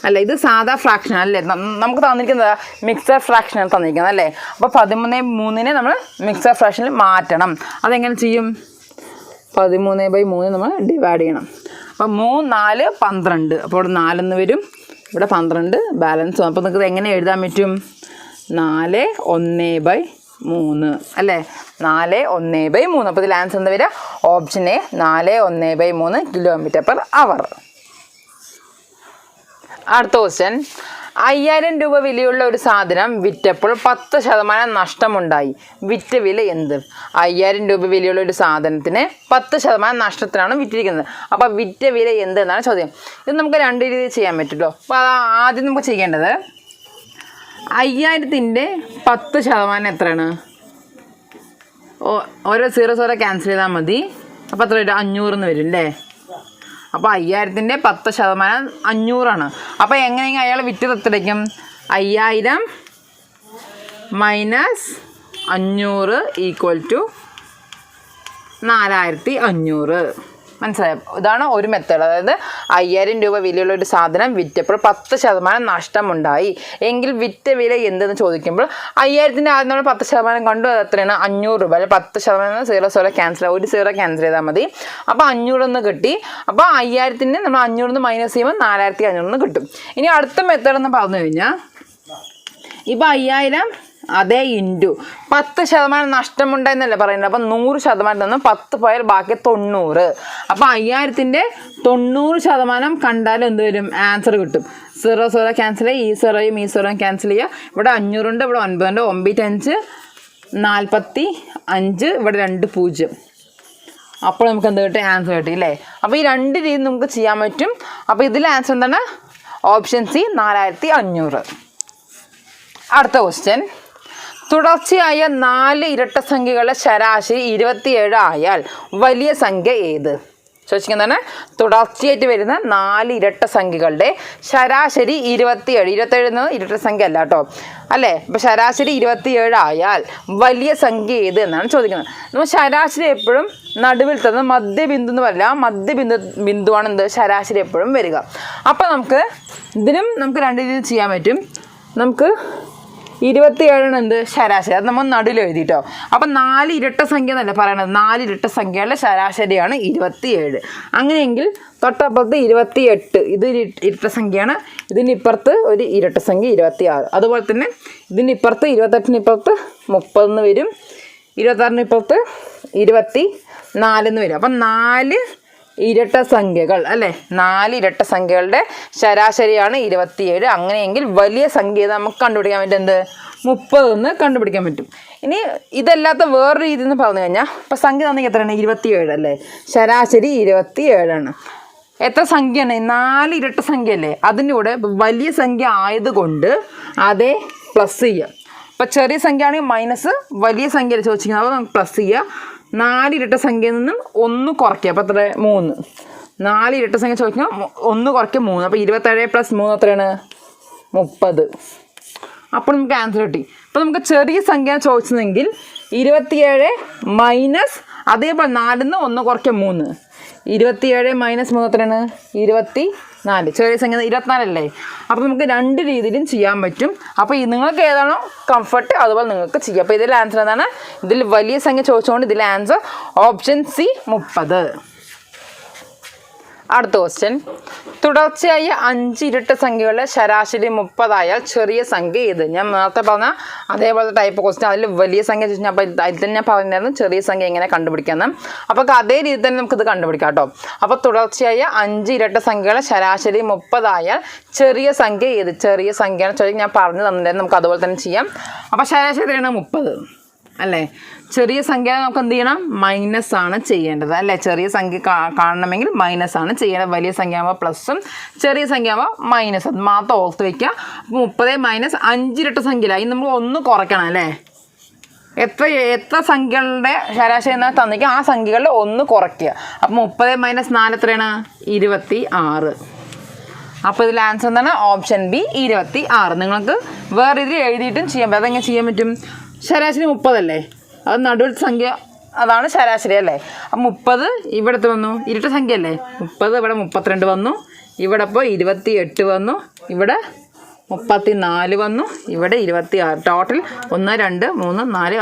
അല്ലേ. ഇത് സാധാ ഫ്രാക്ഷൻ അല്ലേ. നമുക്ക് തന്നിരിക്കുന്നത് മിക്സർ ഫ്രാക്ഷനാണ് തന്നിരിക്കുന്നത് അല്ലേ. അപ്പോൾ 13/3 നമ്മൾ മിക്സർ ഫ്രാക്ഷനിൽ മാറ്റണം. അതെങ്ങനെ ചെയ്യും? 13/3 നമ്മൾ ഡിവൈഡ് ചെയ്യണം. അപ്പോൾ 3 4 12. അപ്പോൾ ഇവിടെ 4 വരും, ഇവിടെ 12 ബാലൻസ്. അപ്പോൾ നിങ്ങൾക്ക് എങ്ങനെ എഴുതാൻ പറ്റും? 4 1/3 അല്ലേ. 4 1/3. അപ്പോൾ ഇതിൽ ആൻസർ എന്താ വരിക? Option A 4 1/3 km/h. അടുത്ത ക്വസ്റ്റ്യൻ. 5000 രൂപ വിലയുള്ള ഒരു സാധനം വിറ്റപ്പോൾ 10% നഷ്ടമുണ്ടായി. വിറ്റ വില എന്ത്? 5000 രൂപ വിലയുള്ള ഒരു സാധനത്തിന് 10% നഷ്ടത്തിനാണ് വിറ്റിരിക്കുന്നത്. അപ്പോൾ വിറ്റ വില എന്ത് എന്നാണ് ചോദ്യം. ഇത് നമുക്ക് 2 രീതിയിൽ ചെയ്യാൻ പറ്റുമല്ലോ. അപ്പോൾ ആദ്യം നമുക്ക് ചെയ്യേണ്ടത് 5000ത്തിൻ്റെ 10% എത്രയാണ്? ഓരോ 0 ക്യാൻസൽ ചെയ്താൽ മതി. അപ്പോൾ എത്ര വരും? 500 എന്ന് വരും അല്ലേ. അപ്പോൾ 5000ത്തിൻ്റെ 10% 500ആണ്. അപ്പോൾ എങ്ങനെയെങ്കിലും അയാൾ വിറ്റ് എത്രയ്ക്കും? 5000 മൈനസ് 500 ഈക്വൽ ടു 4500. മനസ്സിലായോ? ഇതാണ് ഒരു മെത്തേഡ്. അതായത് 5000 രൂപ വിലയുള്ള ഒരു സാധനം വിറ്റപ്പോൾ 10% നഷ്ടമുണ്ടായി എങ്കിൽ വിറ്റ വില എന്തെന്ന് ചോദിക്കുമ്പോൾ 5000ത്തിൻ്റെ ആദ്യം നമ്മൾ 10% കണ്ടു. അത് എത്രയാണ്? 500 രൂപ. അല്ലെ 10% 0 ക്യാൻസൽ, ഒരു 0 ക്യാൻസൽ ചെയ്താൽ മതി. അപ്പോൾ 500 കിട്ടി. അപ്പോൾ 5000ത്തിന് നമ്മൾ 500 മൈനസ് ചെയ്യുമ്പോൾ 4500 കിട്ടും. ഇനി അടുത്ത മെത്തേഡ് എന്ന് പറഞ്ഞു കഴിഞ്ഞാൽ ഇപ്പോൾ 5000 അതേ ഇൻറ്റു 10% നഷ്ടമുണ്ടായെന്നല്ലേ പറയുന്നത്. അപ്പം 100% നിന്ന് 10 പോയാൽ ബാക്കി 90. അപ്പോൾ 5000ത്തിൻ്റെ 90% കണ്ടാലും എന്ത് വരും? ആൻസർ കിട്ടും. 0 ക്യാൻസൽ ചെയ്യുക, ഈ 0യും ഈ 0യും ക്യാൻസൽ ചെയ്യുക. ഇവിടെ 500 ഉണ്ട്, ഇവിടെ 9 ഉണ്ട്. 9 5 45, ഇവിടെ 2 0. അപ്പോൾ നമുക്ക് എന്ത് കിട്ടും? ആൻസർ കിട്ടി അല്ലേ. അപ്പോൾ ഈ 2 രീതി നമുക്ക് ചെയ്യാൻ പറ്റും. അപ്പോൾ ഇതിൽ ആൻസർ എന്താണ്? Option C 4500. അടുത്ത ക്വസ്റ്റ്യൻ. തുടർച്ചയായ 4 ഇരട്ട സംഖ്യകളുടെ ശരാശരി 27 ആയാൽ വലിയ സംഖ്യ ഏത്? ചോദിക്കുന്നതാണ് തുടർച്ചയായിട്ട് വരുന്ന 4 ഇരട്ട സംഖ്യകളുടെ ശരാശരി 27. 27 എന്നത് ഇരട്ട സംഖ്യ അല്ല കേട്ടോ, അല്ലേ? അപ്പോൾ ശരാശരി 27 ആയാൽ വലിയ സംഖ്യ ഏത് എന്നാണ് ചോദിക്കുന്നത്. നമ്മൾ ശരാശരി എപ്പോഴും നടുവിൽ തന്നെ മധ്യബിന്ദു എന്ന് പറയില്ല, ആ ബിന്ദുവാണ് എന്ത് ശരാശരി എപ്പോഴും വരിക. അപ്പോൾ ഇതിനും നമുക്ക് 2 രീതിയിൽ ചെയ്യാൻ പറ്റും. നമുക്ക് 27 എന്ത് ശരാശരി, അത് നമ്മൾ നടുവിൽ എഴുതിട്ടോ. അപ്പം 4 ഇരട്ട സംഖ്യ എന്നല്ല പറയണത്, 4 ഇരട്ട സംഖ്യകളുടെ ശരാശരിയാണ് 27. അങ്ങനെയെങ്കിൽ തൊട്ടപ്പുറത്ത് 28, ഇത് ഇരട്ട സംഖ്യയാണ്. ഇതിനിപ്പുറത്ത് ഒരു ഇരട്ട സംഖ്യ 26. അതുപോലെ തന്നെ ഇതിനിപ്പുറത്ത് 28 ഇപ്പുറത്ത് 30 വരും, 26 ഇപ്പുറത്ത് 24 വരും. അപ്പം 4 ഇരട്ട സംഖ്യകൾ അല്ലേ, 4 ഇരട്ട സംഖ്യകളുടെ ശരാശരിയാണ് 27. അങ്ങനെയെങ്കിൽ വലിയ സംഖ്യ നമുക്ക് കണ്ടുപിടിക്കാൻ പറ്റും, എന്ത് 30 കണ്ടുപിടിക്കാൻ പറ്റും. ഇനി ഇതല്ലാത്ത വേറൊരു രീതി എന്ന് പറഞ്ഞു കഴിഞ്ഞാൽ, ഇപ്പം സംഖ്യ തന്നെങ്കിൽ എത്രയാണ്? 27 അല്ലേ, ശരാശരി 27. എത്ര സംഖ്യയാണ്? 4 ഇരട്ട സംഖ്യ അല്ലേ, അതിൻ്റെ കൂടെ വലിയ സംഖ്യ ആയതുകൊണ്ട് അതേ പ്ലസ് ചെയ്യുക. ഇപ്പം ചെറിയ സംഖ്യ ആണെങ്കിൽ മൈനസ്, വലിയ സംഖ്യ ചോദിച്ചിരിക്കുന്നത് അപ്പോൾ നമുക്ക് പ്ലസ് ചെയ്യുക. 4 ഇരട്ട സംഖ്യയിൽ നിന്നും 1 കുറയ്ക്കുക. അപ്പോൾ എത്ര? 3. 4 ഇരട്ട സംഖ്യ ചോദിക്കുക, 1 കുറയ്ക്കുക 3. അപ്പോൾ 27 + 3 എത്രയാണ്? 30. അപ്പോൾ നമുക്ക് ആൻസർ കിട്ടി. അപ്പോൾ നമുക്ക് ചെറിയ സംഖ്യ ചോദിച്ചതെങ്കിൽ 27 മൈനസ് അതേപോലെ 4 1 കുറയ്ക്കുക 3. 27 - 3 എത്രയാണ്? 24. ചെറിയ സംഖ്യ 24 അല്ലേ. അപ്പോൾ നമുക്ക് 2 രീതിയിലും ചെയ്യാൻ പറ്റും. അപ്പോൾ നിങ്ങൾക്ക് ഏതാണോ കംഫർട്ട് അതുപോലെ നിങ്ങൾക്ക് ചെയ്യാം. അപ്പോൾ ഇതിൽ ആൻസർ എന്താണ്? ഇതിൽ വലിയ സംഖ്യ ചോദിച്ചുകൊണ്ട് ഇതിൽ ആൻസർ ഓപ്ഷൻ സി 30. അടുത്ത ക്വസ്റ്റ്യൻ, തുടർച്ചയായ 5 ഇരട്ട സംഖ്യകളുടെ ശരാശരി 30 ആയാൽ ചെറിയ സംഖ്യ ഏത്? ഞാൻ നേരത്തെ പറഞ്ഞ അതേപോലത്തെ ടൈപ്പ് ക്വസ്റ്റ്യൻ, അതിൽ വലിയ സംഖ്യ ചോദിച്ചാൽ അപ്പോൾ അതിൽ തന്നെ ഞാൻ പറഞ്ഞിരുന്നു ചെറിയ സംഖ്യ എങ്ങനെ കണ്ടുപിടിക്കാമെന്ന്. അപ്പോൾ അതേ രീതി തന്നെ നമുക്കിത് കണ്ടുപിടിക്കാം കേട്ടോ. അപ്പോൾ തുടർച്ചയായ 5 ഇരട്ട സംഖ്യകളുടെ ശരാശരി 30 ആയാൽ ചെറിയ സംഖ്യ ഏത്? ചെറിയ സംഖ്യയാണ് ചോദിച്ചാൽ ഞാൻ പറഞ്ഞു തന്നിട്ടുണ്ടായിരുന്നു, നമുക്ക് അതുപോലെ തന്നെ ചെയ്യാം. അപ്പോൾ ശരാശരിയാണ് 30 അല്ലേ. ചെറിയ സംഖ്യ നമുക്ക് എന്ത് ചെയ്യണം? മൈനസ് ആണ് ചെയ്യേണ്ടത് അല്ലേ. ചെറിയ സംഖ്യ കാണണമെങ്കിൽ മൈനസ് ആണ് ചെയ്യേണ്ടത്. വലിയ സംഖ്യ ആകുമ്പോൾ പ്ലസും ചെറിയ സംഖ്യ ആകുമ്പോൾ മൈനസ്, അത് മാത്രം ഓർത്ത് വയ്ക്കുക. അപ്പോൾ 30 - 5 ഇരട്ട സംഖ്യയില്ല, അതിന് നമ്മൾ 1 കുറയ്ക്കണം അല്ലേ. എത്ര സംഖ്യകളുടെ ശരാശരി എന്നാൽ തന്നിക്കുക, ആ സംഖ്യകളിൽ 1 കുറയ്ക്കുക. അപ്പോൾ 30 - 4 എത്രയാണ്? 26. അപ്പോൾ ഇതിൽ ആൻസർ എന്താണ്? Option B 26. നിങ്ങൾക്ക് വേറെ ഇതിൽ എഴുതിയിട്ടും ചെയ്യാൻ പറ്റും. അതെങ്ങനെ ചെയ്യാൻ പറ്റും? ശരാശരി 30 അല്ലേ, അത് നടുവിൽ സംഖ്യ അതാണ് ശരാശരി അല്ലേ. അപ്പം 30 ഇവിടുത്തെ വന്നു, ഇരട്ട സംഖ്യ അല്ലേ. 30 ഇവിടെ 32 വന്നു, ഇവിടെ ഇപ്പോൾ 28 വന്നു, ഇവിടെ 34 വന്നു, ഇവിടെ 26. ടോട്ടൽ 1 2 3 4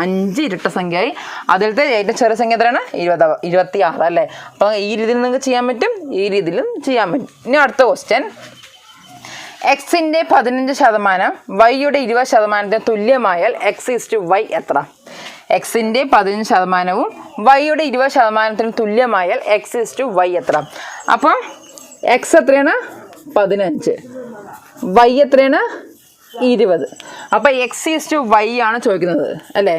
5 ഇരട്ട സംഖ്യയായി. അതിലത്തെ ഏറ്റവും ചെറിയ സംഖ്യ എത്രയാണ്? 26 അല്ലേ. അപ്പോൾ ഈ രീതിയിൽ നിങ്ങൾക്ക് ചെയ്യാൻ പറ്റും, ഈ രീതിയിലും ചെയ്യാൻ പറ്റും. ഇനി അടുത്ത ക്വസ്റ്റ്യൻ, എക്സിൻ്റെ 15% വൈയുടെ 20% തുല്യമായാൽ x/y എത്ര? എക്സിൻ്റെ 15%വും വൈയുടെ 20% തുല്യമായാൽ x/y എത്ര? അപ്പം എക്സ് എത്രയാണ്? 15, വൈ എത്രയാണ്? 20. അപ്പോൾ x/y ആണ് ചോദിക്കുന്നത് അല്ലേ.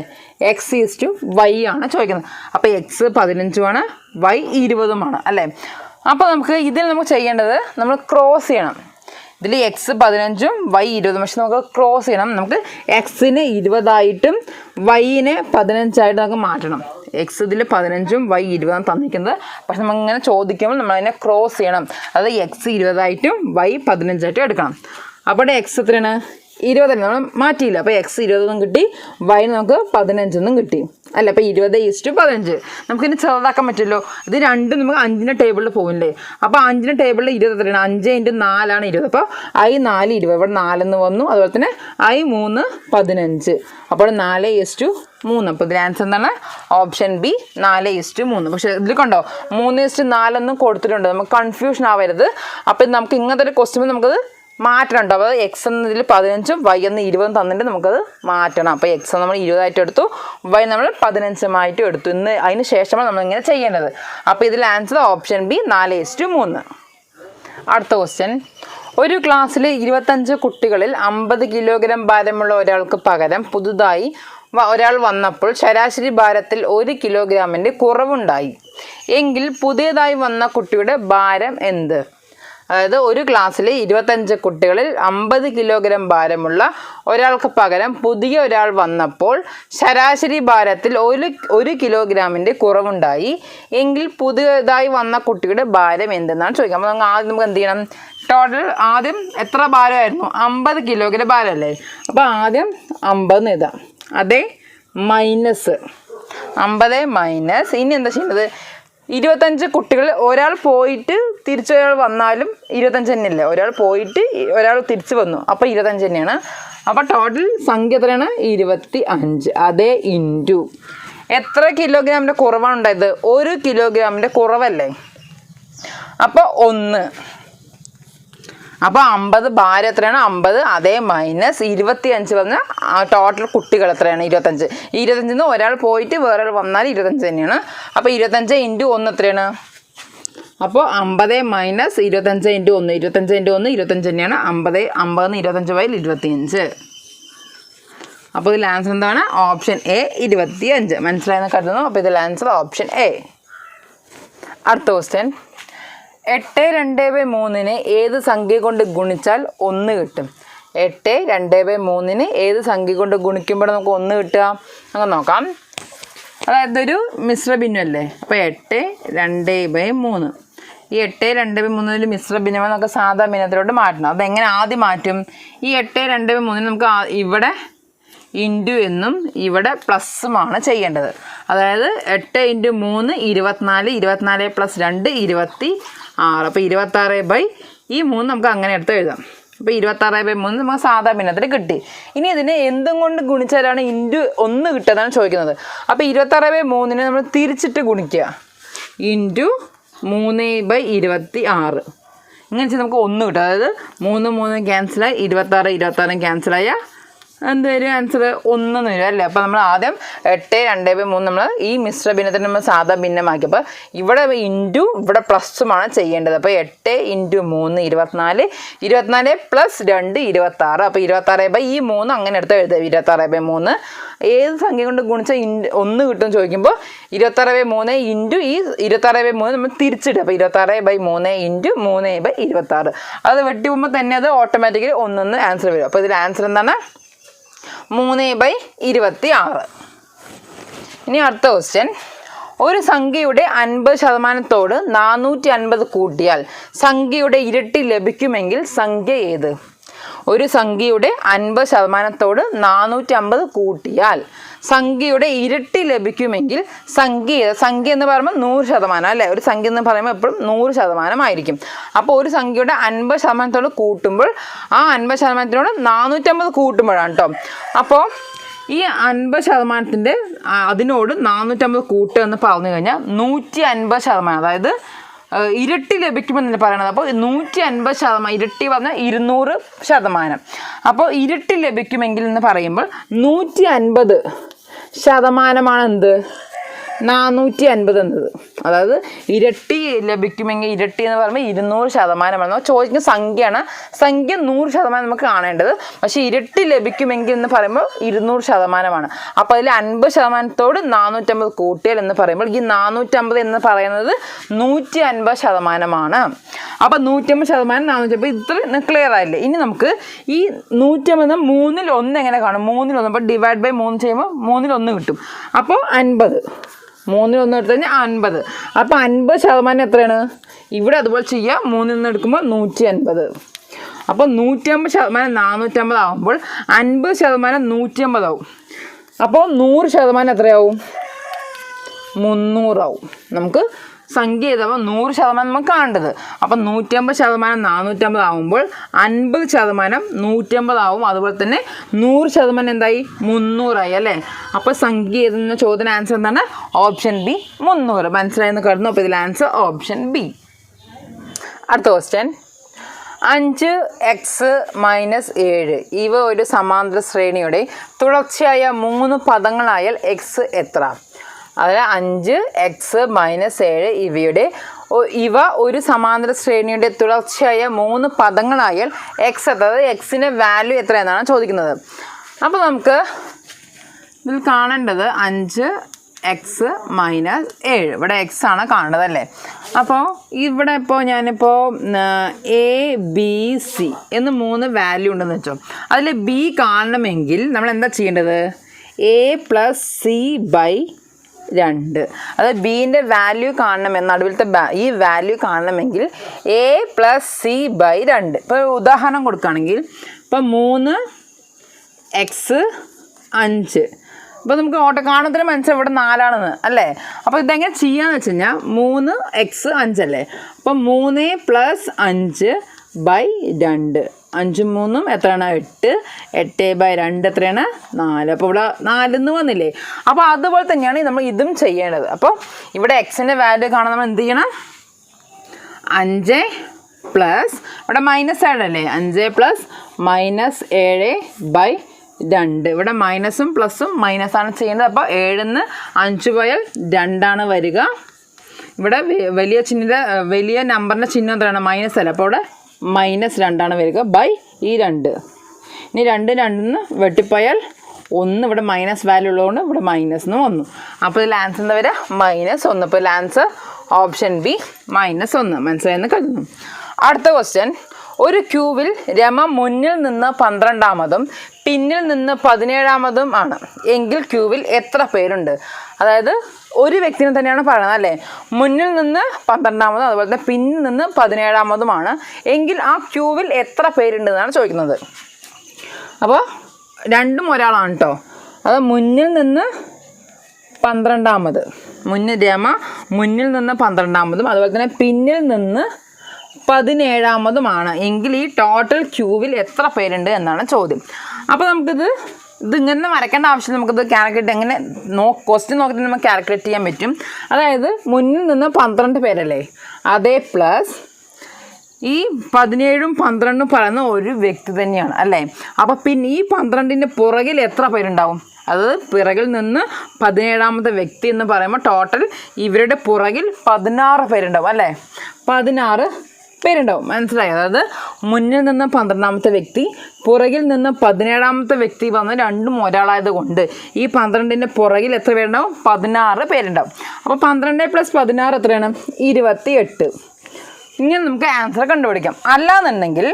x/y ആണ് ചോദിക്കുന്നത്. അപ്പോൾ x 15ഉമാണ്, y 20ഉമാണ് അല്ലേ. അപ്പോൾ ഇതിൽ നമുക്ക് ചെയ്യേണ്ടത്, നമ്മൾ ക്രോസ് ചെയ്യണം. ഇതിൽ x 15ഉം y 20ഉം, പക്ഷെ നമുക്ക് ക്രോസ് ചെയ്യണം. നമുക്ക് എക്സിന് 20ആയിട്ടും വൈനെ 15ആയിട്ടും നമുക്ക് മാറ്റണം. എക്സ് ഇതിൽ 15ഉം y 20ഉം തന്നിരിക്കുന്നത്, പക്ഷെ നമ്മളിങ്ങനെ ചോദിക്കുമ്പോൾ നമ്മളതിനെ ക്രോസ് ചെയ്യണം. അത് x 20ആയിട്ടും y 15ആയിട്ടും എടുക്കണം. അപ്പോൾ എക്സ് എത്രയാണ്? 20 നമ്മൾ മാറ്റിയില്ല. അപ്പോൾ x 20 കിട്ടി, y നമുക്ക് 15 കിട്ടി അല്ല. അപ്പോൾ 20:15 നമുക്കിനി ചെറുതാക്കാൻ പറ്റുമല്ലോ. ഇത് രണ്ടും നമുക്ക് 5ൻ്റെ ടേബിളിൽ പോകില്ലേ. അപ്പോൾ 5ൻ്റെ ടേബിളിൽ 20 എത്രയാണ്? 5 × 4 = 20. അപ്പോൾ I 4 20, ഇവിടെ 4 വന്നു. അതുപോലെ തന്നെ I 3 15. അപ്പോൾ 4:3. അപ്പോൾ ഇതിൽ ആൻസർ എന്താണ്? Option B 4:3. പക്ഷേ ഇതിൽ കണ്ടോ 3:4 കൊടുത്തിട്ടുണ്ട്, നമുക്ക് കൺഫ്യൂഷൻ ആവരുത്. അപ്പോൾ നമുക്ക് ഇങ്ങനത്തെ ഒരു ക്വസ്റ്റ്യൻ നമുക്കത് മാറ്റണം. അപ്പോൾ എക്സ് എന്നതിൽ 15ഉം y എന്ന് 20ഉം തന്നിട്ട് നമുക്കത് മാറ്റണം. അപ്പോൾ എക്സ് നമ്മൾ 20ആയിട്ട് എടുത്തു, y നമ്മൾ 15ആയിട്ട് എടുത്തു. അതിന് ശേഷമാണ് നമ്മളിങ്ങനെ ചെയ്യേണ്ടത്. അപ്പോൾ ഇതിൽ ആൻസർ ഓപ്ഷൻ ബി 4:3. അടുത്ത ക്വസ്റ്റ്യൻ, ഒരു ക്ലാസ്സിൽ 25 കുട്ടികളിൽ 50 കിലോഗ്രാം ഭാരമുള്ള ഒരാൾക്ക് പകരം പുതുതായി ഒരാൾ വന്നപ്പോൾ ശരാശരി ഭാരത്തിൽ 1 കിലോഗ്രാമിൻ്റെ കുറവുണ്ടായി എങ്കിൽ പുതിയതായി വന്ന കുട്ടിയുടെ ഭാരം എന്ത്? അതായത് ഒരു ക്ലാസ്സിൽ 25 കുട്ടികളിൽ 50 കിലോഗ്രാം ഭാരമുള്ള ഒരാൾക്ക് പകരം പുതിയ ഒരാൾ വന്നപ്പോൾ ശരാശരി ഭാരത്തിൽ 1 കിലോഗ്രാമിൻ്റെ കുറവുണ്ടായി എങ്കിൽ പുതിയതായി വന്ന കുട്ടിയുടെ ഭാരം എന്തെന്നാണ് ചോദിക്കുക. അപ്പോൾ നമുക്ക് എന്ത് ചെയ്യണം? ടോട്ടൽ ആദ്യം എത്ര ഭാരമായിരുന്നു? 50 കിലോഗ്രാം ഭാരമല്ലേ? അപ്പോൾ ആദ്യം 50 എഴുതാം. അതേ മൈനസ് 50 മൈനസ് ഇനി എന്താ ചെയ്യുന്നത്? 25 കുട്ടികൾ ഒരാൾ പോയിട്ട് തിരിച്ചൊരാൾ വന്നാലും 25 തന്നെയല്ലേ? ഒരാൾ പോയിട്ട് ഒരാൾ തിരിച്ചു വന്നു, അപ്പോൾ 25 തന്നെയാണ്. അപ്പോൾ ടോട്ടൽ സംഖ്യ എത്രയാണ്? 25. അതേ ഇൻറ്റു എത്ര കിലോഗ്രാമിൻ്റെ കുറവാണ് ഉണ്ടായത്? 1 കിലോഗ്രാമിൻ്റെ കുറവല്ലേ? അപ്പോൾ 1. അപ്പോൾ 50 ഭാരം എത്രയാണ്? 50. അതേ മൈനസ് 25 പറഞ്ഞാൽ ടോട്ടൽ കുട്ടികൾ എത്രയാണ്? 25. 25 ഒരാൾ പോയിട്ട് വേറൊരാൾ വന്നാൽ 25 തന്നെയാണ്. അപ്പോൾ 25 ഇൻറ്റു 1 എത്രയാണ്? അപ്പോൾ 50 മൈനസ് 25 ഇൻറ്റു 1. 25 ഇൻറ്റു 1 25 തന്നെയാണ്. 50 25 പോയാൽ 25. അപ്പോൾ ഇതിൽ ആൻസർ എന്താണ്? Option A 25. മനസ്സിലായെന്ന് കരുതുന്നു. അപ്പോൾ ഇതിൽ ആൻസർ ഓപ്ഷൻ എ. അടുത്ത ക്വസ്റ്റ്യൻ. 8 2/3 ഏത് സംഖ്യ കൊണ്ട് ഗുണിച്ചാൽ 1 കിട്ടും? 8 2/3 ഏത് സംഖ്യ കൊണ്ട് ഗുണിക്കുമ്പോൾ നമുക്ക് 1 കിട്ടുക? നമുക്ക് നോക്കാം. അതായത് ഒരു മിശ്ര ഭിന്നമല്ലേ? അപ്പോൾ 8 2/3. ഈ 8 2/3 മിശ്ര ഭിന്നമായി നമുക്ക് സാധാ ഭിന്നത്തിലോട്ട് മാറ്റണം. അതെങ്ങനെ ആദ്യം മാറ്റും? ഈ 8 2/3 നമുക്ക് ഇവിടെ ഇൻറ്റു എന്നും ഇവിടെ പ്ലസ്സുമാണ് ചെയ്യേണ്ടത്. അതായത് 8 ഇൻറ്റു 3 24, 24 പ്ലസ് 2 26. അപ്പോൾ 26/3 നമുക്ക് അങ്ങനെ എടുത്ത് എഴുതാം. അപ്പോൾ 26/3 നമുക്ക് സാധാ ഭിന്നത്തിൽ കിട്ടി. ഇനി ഇതിനെ എന്തും കൊണ്ട് ഗുണിച്ചാലാണ് ഇൻറ്റു 1 കിട്ടുന്നതാണ് ചോദിക്കുന്നത്. അപ്പോൾ 26/3 നമ്മൾ തിരിച്ചിട്ട് ഗുണിക്കുക. ഇൻറ്റു 3/26 ഇങ്ങനെ വെച്ചാൽ നമുക്ക് 1 കിട്ടും. അതായത് 3 ക്യാൻസലായി, 26 ക്യാൻസലായ എന്ത് വരും? ആൻസർ 1 വരും അല്ലേ? അപ്പോൾ നമ്മൾ ആദ്യം 8 2/3 നമ്മൾ ഈ മിശ്ര ഭിന്നത്തിന് നമ്മൾ സാധാ ഭിന്നമാക്കിയപ്പോൾ ഇവിടെ ഇൻറ്റു ഇവിടെ പ്ലസ്സുമാണ് ചെയ്യേണ്ടത്. അപ്പോൾ 8 ഇൻറ്റു 3 24, 24 പ്ലസ് 2 26. അപ്പോൾ 26/3 അങ്ങനെ എടുത്ത് എഴുതുക. 26/3 ഏത് സംഖ്യ കൊണ്ട് ഗുണിച്ചാൽ 1 കിട്ടും ചോദിക്കുമ്പോൾ 26/3 ഇൻറ്റു ഈ 26/3 നമ്മൾ തിരിച്ചിടുക. അപ്പോൾ 26/3 ഇൻറ്റു 3/26. അത് വെട്ടി പോകുമ്പോൾ തന്നെ അത് ഓട്ടോമാറ്റിക്കലി 1 ആൻസർ വരും. അപ്പോൾ ഇതിൽ ആൻസർ എന്താണ്? 3/26. ഇനി അടുത്ത ക്വസ്റ്റ്യൻ. ഒരു സംഖ്യയുടെ 50% 450 കൂട്ടിയാൽ സംഖ്യയുടെ ഇരട്ടി ലഭിക്കുമെങ്കിൽ സംഖ്യ ഏത്? ഒരു സംഖ്യയുടെ 50% 450 കൂട്ടിയാൽ സംഖ്യയുടെ ഇരട്ടി ലഭിക്കുമെങ്കിൽ സംഖ്യ എന്ന് പറയുമ്പോൾ 100% അല്ലേ? ഒരു സംഖ്യ എന്ന് പറയുമ്പോൾ എപ്പോഴും 100% ആയിരിക്കും. അപ്പോൾ ഒരു സംഖ്യയുടെ 50% കൂട്ടുമ്പോൾ ആ 50%നോട് 450 കൂട്ടുമ്പോഴാണ് കേട്ടോ. അപ്പോൾ ഈ 50%ൻ്റെ അതിനോട് 450 കൂട്ടുക എന്ന് പറഞ്ഞു കഴിഞ്ഞാൽ 150%, അതായത് ഇരട്ടി ലഭിക്കുമെന്ന് പറയുന്നത്. അപ്പോൾ 150%, ഇരട്ടി പറഞ്ഞാൽ 200%. അപ്പോൾ ഇരട്ടി ലഭിക്കുമെങ്കിൽ എന്ന് പറയുമ്പോൾ 150% എന്ത്? 450 എന്നത്. അതായത് ഇരട്ടി ലഭിക്കുമെങ്കിൽ ഇരട്ടി എന്ന് പറയുമ്പോൾ 200%. ചോദിക്കുന്ന സംഖ്യയാണ്. സംഖ്യ 100% നമുക്ക് കാണേണ്ടത്. പക്ഷേ ഇരട്ടി ലഭിക്കുമെങ്കിൽ എന്ന് പറയുമ്പോൾ 200%. അപ്പോൾ അതിൽ 50%നോട് 450 കൂട്ടിയാൽ എന്ന് പറയുമ്പോൾ ഈ 450 എന്ന് പറയുന്നത് 150%. അപ്പോൾ 150%, 450 ഇത്ര ക്ലിയർ ആയില്ലേ? ഇനി നമുക്ക് ഈ 150 3-ൽ 1 എങ്ങനെ കാണും? 3-ൽ 1. അപ്പോൾ ഡിവൈഡ് ബൈ 3 ചെയ്യുമ്പോൾ 3-ൽ 1 കിട്ടും. അപ്പോൾ 50. 3-ൽ 1 എടുത്തു കഴിഞ്ഞാൽ 50. അപ്പോൾ 50% എത്രയാണ്? ഇവിടെ അതുപോലെ ചെയ്യുക. 3-ൽ 1 എടുക്കുമ്പോൾ 150. അപ്പോൾ 150% 450 ആകുമ്പോൾ 50% 150 ആവും. അപ്പോൾ 100% എത്രയാവും? 300 ആവും. നമുക്ക് സംഖ്യ ചെയ്തപ്പോൾ 100% നമുക്ക് കാണേണ്ടത്. അപ്പം 150% 450 ആകുമ്പോൾ 50% 150 ആവും. അതുപോലെ തന്നെ 100% എന്തായി? 300 ആയി അല്ലേ? അപ്പോൾ സംഖ്യ ചെയ്തെന്ന ചോദ്യത്തിന് ആൻസർ എന്താണ്? Option B 300. മനസ്സിലായെന്ന് കരുതുന്നു. അപ്പോൾ ഇതിൽ ആൻസർ ഓപ്ഷൻ ബി. അടുത്ത ക്വസ്റ്റ്യൻ. 5x - 7 ഇവ ഒരു സമാന്തര ശ്രേണിയുടെ തുടർച്ചയായ 3 പദങ്ങളായാൽ x എത്ര? അതായത് 5x - 7 ഇവ ഒരു സമാന്തര ശ്രേണിയുടെ തുടർച്ചയായ 3 പദങ്ങളായാൽ എക്സ്, അതായത് എക്സിൻ്റെ വാല്യൂ എത്രയെന്നാണ് ചോദിക്കുന്നത്. അപ്പോൾ നമുക്ക് ഇതിൽ കാണേണ്ടത് 5 എക്സ് മൈനസ് 7. ഇവിടെ എക്സ് ആണ് കാണുന്നത് അല്ലേ. അപ്പോൾ ഇവിടെ ഇപ്പോൾ ഞാനിപ്പോൾ എ ബി സി എന്ന് 3 വാല്യൂ ഉണ്ടെന്ന് വെച്ചോ. അതിൽ ബി കാണണമെങ്കിൽ നമ്മൾ എന്താ ചെയ്യേണ്ടത്? A plus C by 2. അതായത് ബീൻ്റെ വാല്യൂ കാണണമെന്ന് നടുവിലത്തെ ഈ വാല്യൂ കാണണമെങ്കിൽ എ പ്ലസ് സി ബൈ 2. ഇപ്പോൾ ഉദാഹരണം കൊടുക്കുകയാണെങ്കിൽ ഇപ്പോൾ 3 എക്സ് 5. അപ്പോൾ നമുക്ക് കാണുന്നതിന് മനസ്സിലാവും ഇവിടെ 4 അല്ലേ. അപ്പോൾ ഇതെങ്ങനെ ചെയ്യാന്ന് വെച്ച് കഴിഞ്ഞാൽ 3 എക്സ് 5 അല്ലേ. അപ്പം 3 പ്ലസ് 5 ബൈ 2. 5 3 എത്രയാണ്? 8. 8 ബൈ 2 എത്രയാണ്? 4. അപ്പോൾ ഇവിടെ 4 വന്നില്ലേ. അപ്പോൾ അതുപോലെ തന്നെയാണ് നമ്മൾ ഇതും ചെയ്യേണ്ടത്. അപ്പോൾ ഇവിടെ എക്സിൻ്റെ വാല്യൂ കാണാൻ നമ്മൾ എന്ത് ചെയ്യണം? 5 പ്ലസ് ഇവിടെ -7 അല്ലേ. 5 പ്ലസ് -7 ബൈ 2. ഇവിടെ മൈനസും പ്ലസും മൈനസാണ് ചെയ്യേണ്ടത്. അപ്പോൾ 7 5 പോയാൽ 2 വരിക. ഇവിടെ വലിയ നമ്പറിൻ്റെ ചിഹ്നം എത്രയാണ്? മൈനസ് അല്ല. അപ്പോൾ ഇവിടെ -2 വരിക ബൈ ഈ 2. ഇനി 2 2 വെട്ടിപ്പോയാൽ 1. ഇവിടെ മൈനസ് വാല്യൂ ഉള്ളതുകൊണ്ട് ഇവിടെ മൈനസ് വന്നു. അപ്പോൾ ഇതിൽ ആൻസർ എന്താ വരിക? -1. അപ്പോൾ ഇതിൽ ആൻസർ ഓപ്ഷൻ ബി -1. മനസ്സിലായെന്ന് കരുതുന്നു. അടുത്ത ക്വസ്റ്റ്യൻ. ഒരു ക്യൂവിൽ രമ മുന്നിൽ നിന്ന് 12ാമതും പിന്നിൽ നിന്ന് 17ാമതും ആണ് എങ്കിൽ ക്യൂവിൽ എത്ര പേരുണ്ട്? അതായത് ഒരു വ്യക്തിനെ തന്നെയാണ് പറയുന്നത് അല്ലേ. മുന്നിൽ നിന്ന് 12ാമതും അതുപോലെ തന്നെ പിന്നിൽ നിന്ന് 17ാമതുമാണ് എങ്കിൽ ആ ക്യൂവിൽ എത്ര പേരുണ്ട് എന്നാണ് ചോദിക്കുന്നത്. അപ്പോൾ രണ്ടും ഒരാളാണ് കേട്ടോ. അത് മുന്നിൽ നിന്ന് 12ാമത്, രമ മുന്നിൽ നിന്ന് 12ാമതും അതുപോലെ തന്നെ പിന്നിൽ നിന്ന് 17ാമതുമാണ് എങ്കിൽ ഈ ടോട്ടൽ ക്യൂവിൽ എത്ര പേരുണ്ട് എന്നാണ് ചോദ്യം. അപ്പോൾ ഇതിങ്ങനെ വരയ്ക്കേണ്ട ആവശ്യം നമുക്കിത് കാൽക്കുലേറ്റ് എങ്ങനെ ക്വസ്റ്റ്യൻ നോക്കിയിട്ട് നമുക്ക് കാൽക്കുലേറ്റ് ചെയ്യാൻ പറ്റും. അതായത് മുന്നിൽ നിന്ന് 12 പേരല്ലേ, അതേ പ്ലസ് ഈ 17ഉം 12ഉം പറയുന്ന ഒരു വ്യക്തി തന്നെയാണ് അല്ലേ. അപ്പോൾ പിന്നെ ഈ 12ൻ്റെ പുറകിൽ എത്ര പേരുണ്ടാവും? അത് പിറകിൽ നിന്ന് 17ാമത്തെ വ്യക്തി എന്ന് പറയുമ്പോൾ ടോട്ടൽ ഇവരുടെ പുറകിൽ 16 പേരുണ്ടാവും അല്ലേ. 16 പേരുണ്ടാവും. മനസ്സിലായി? അതായത് മുന്നിൽ നിന്ന് 12ാമത്തെ വ്യക്തി, പുറകിൽ നിന്ന് 17ാമത്തെ വ്യക്തി വന്ന് രണ്ടും ഒരാളായത് കൊണ്ട് ഈ 12ൻ്റെ പുറകിൽ എത്ര പേരുണ്ടാവും? 16 പേരുണ്ടാവും. അപ്പോൾ 12 + 16 എത്രയാണ്? 28. ഇങ്ങനെ നമുക്ക് ആൻസർ കണ്ടുപിടിക്കാം. അല്ലാന്നുണ്ടെങ്കിൽ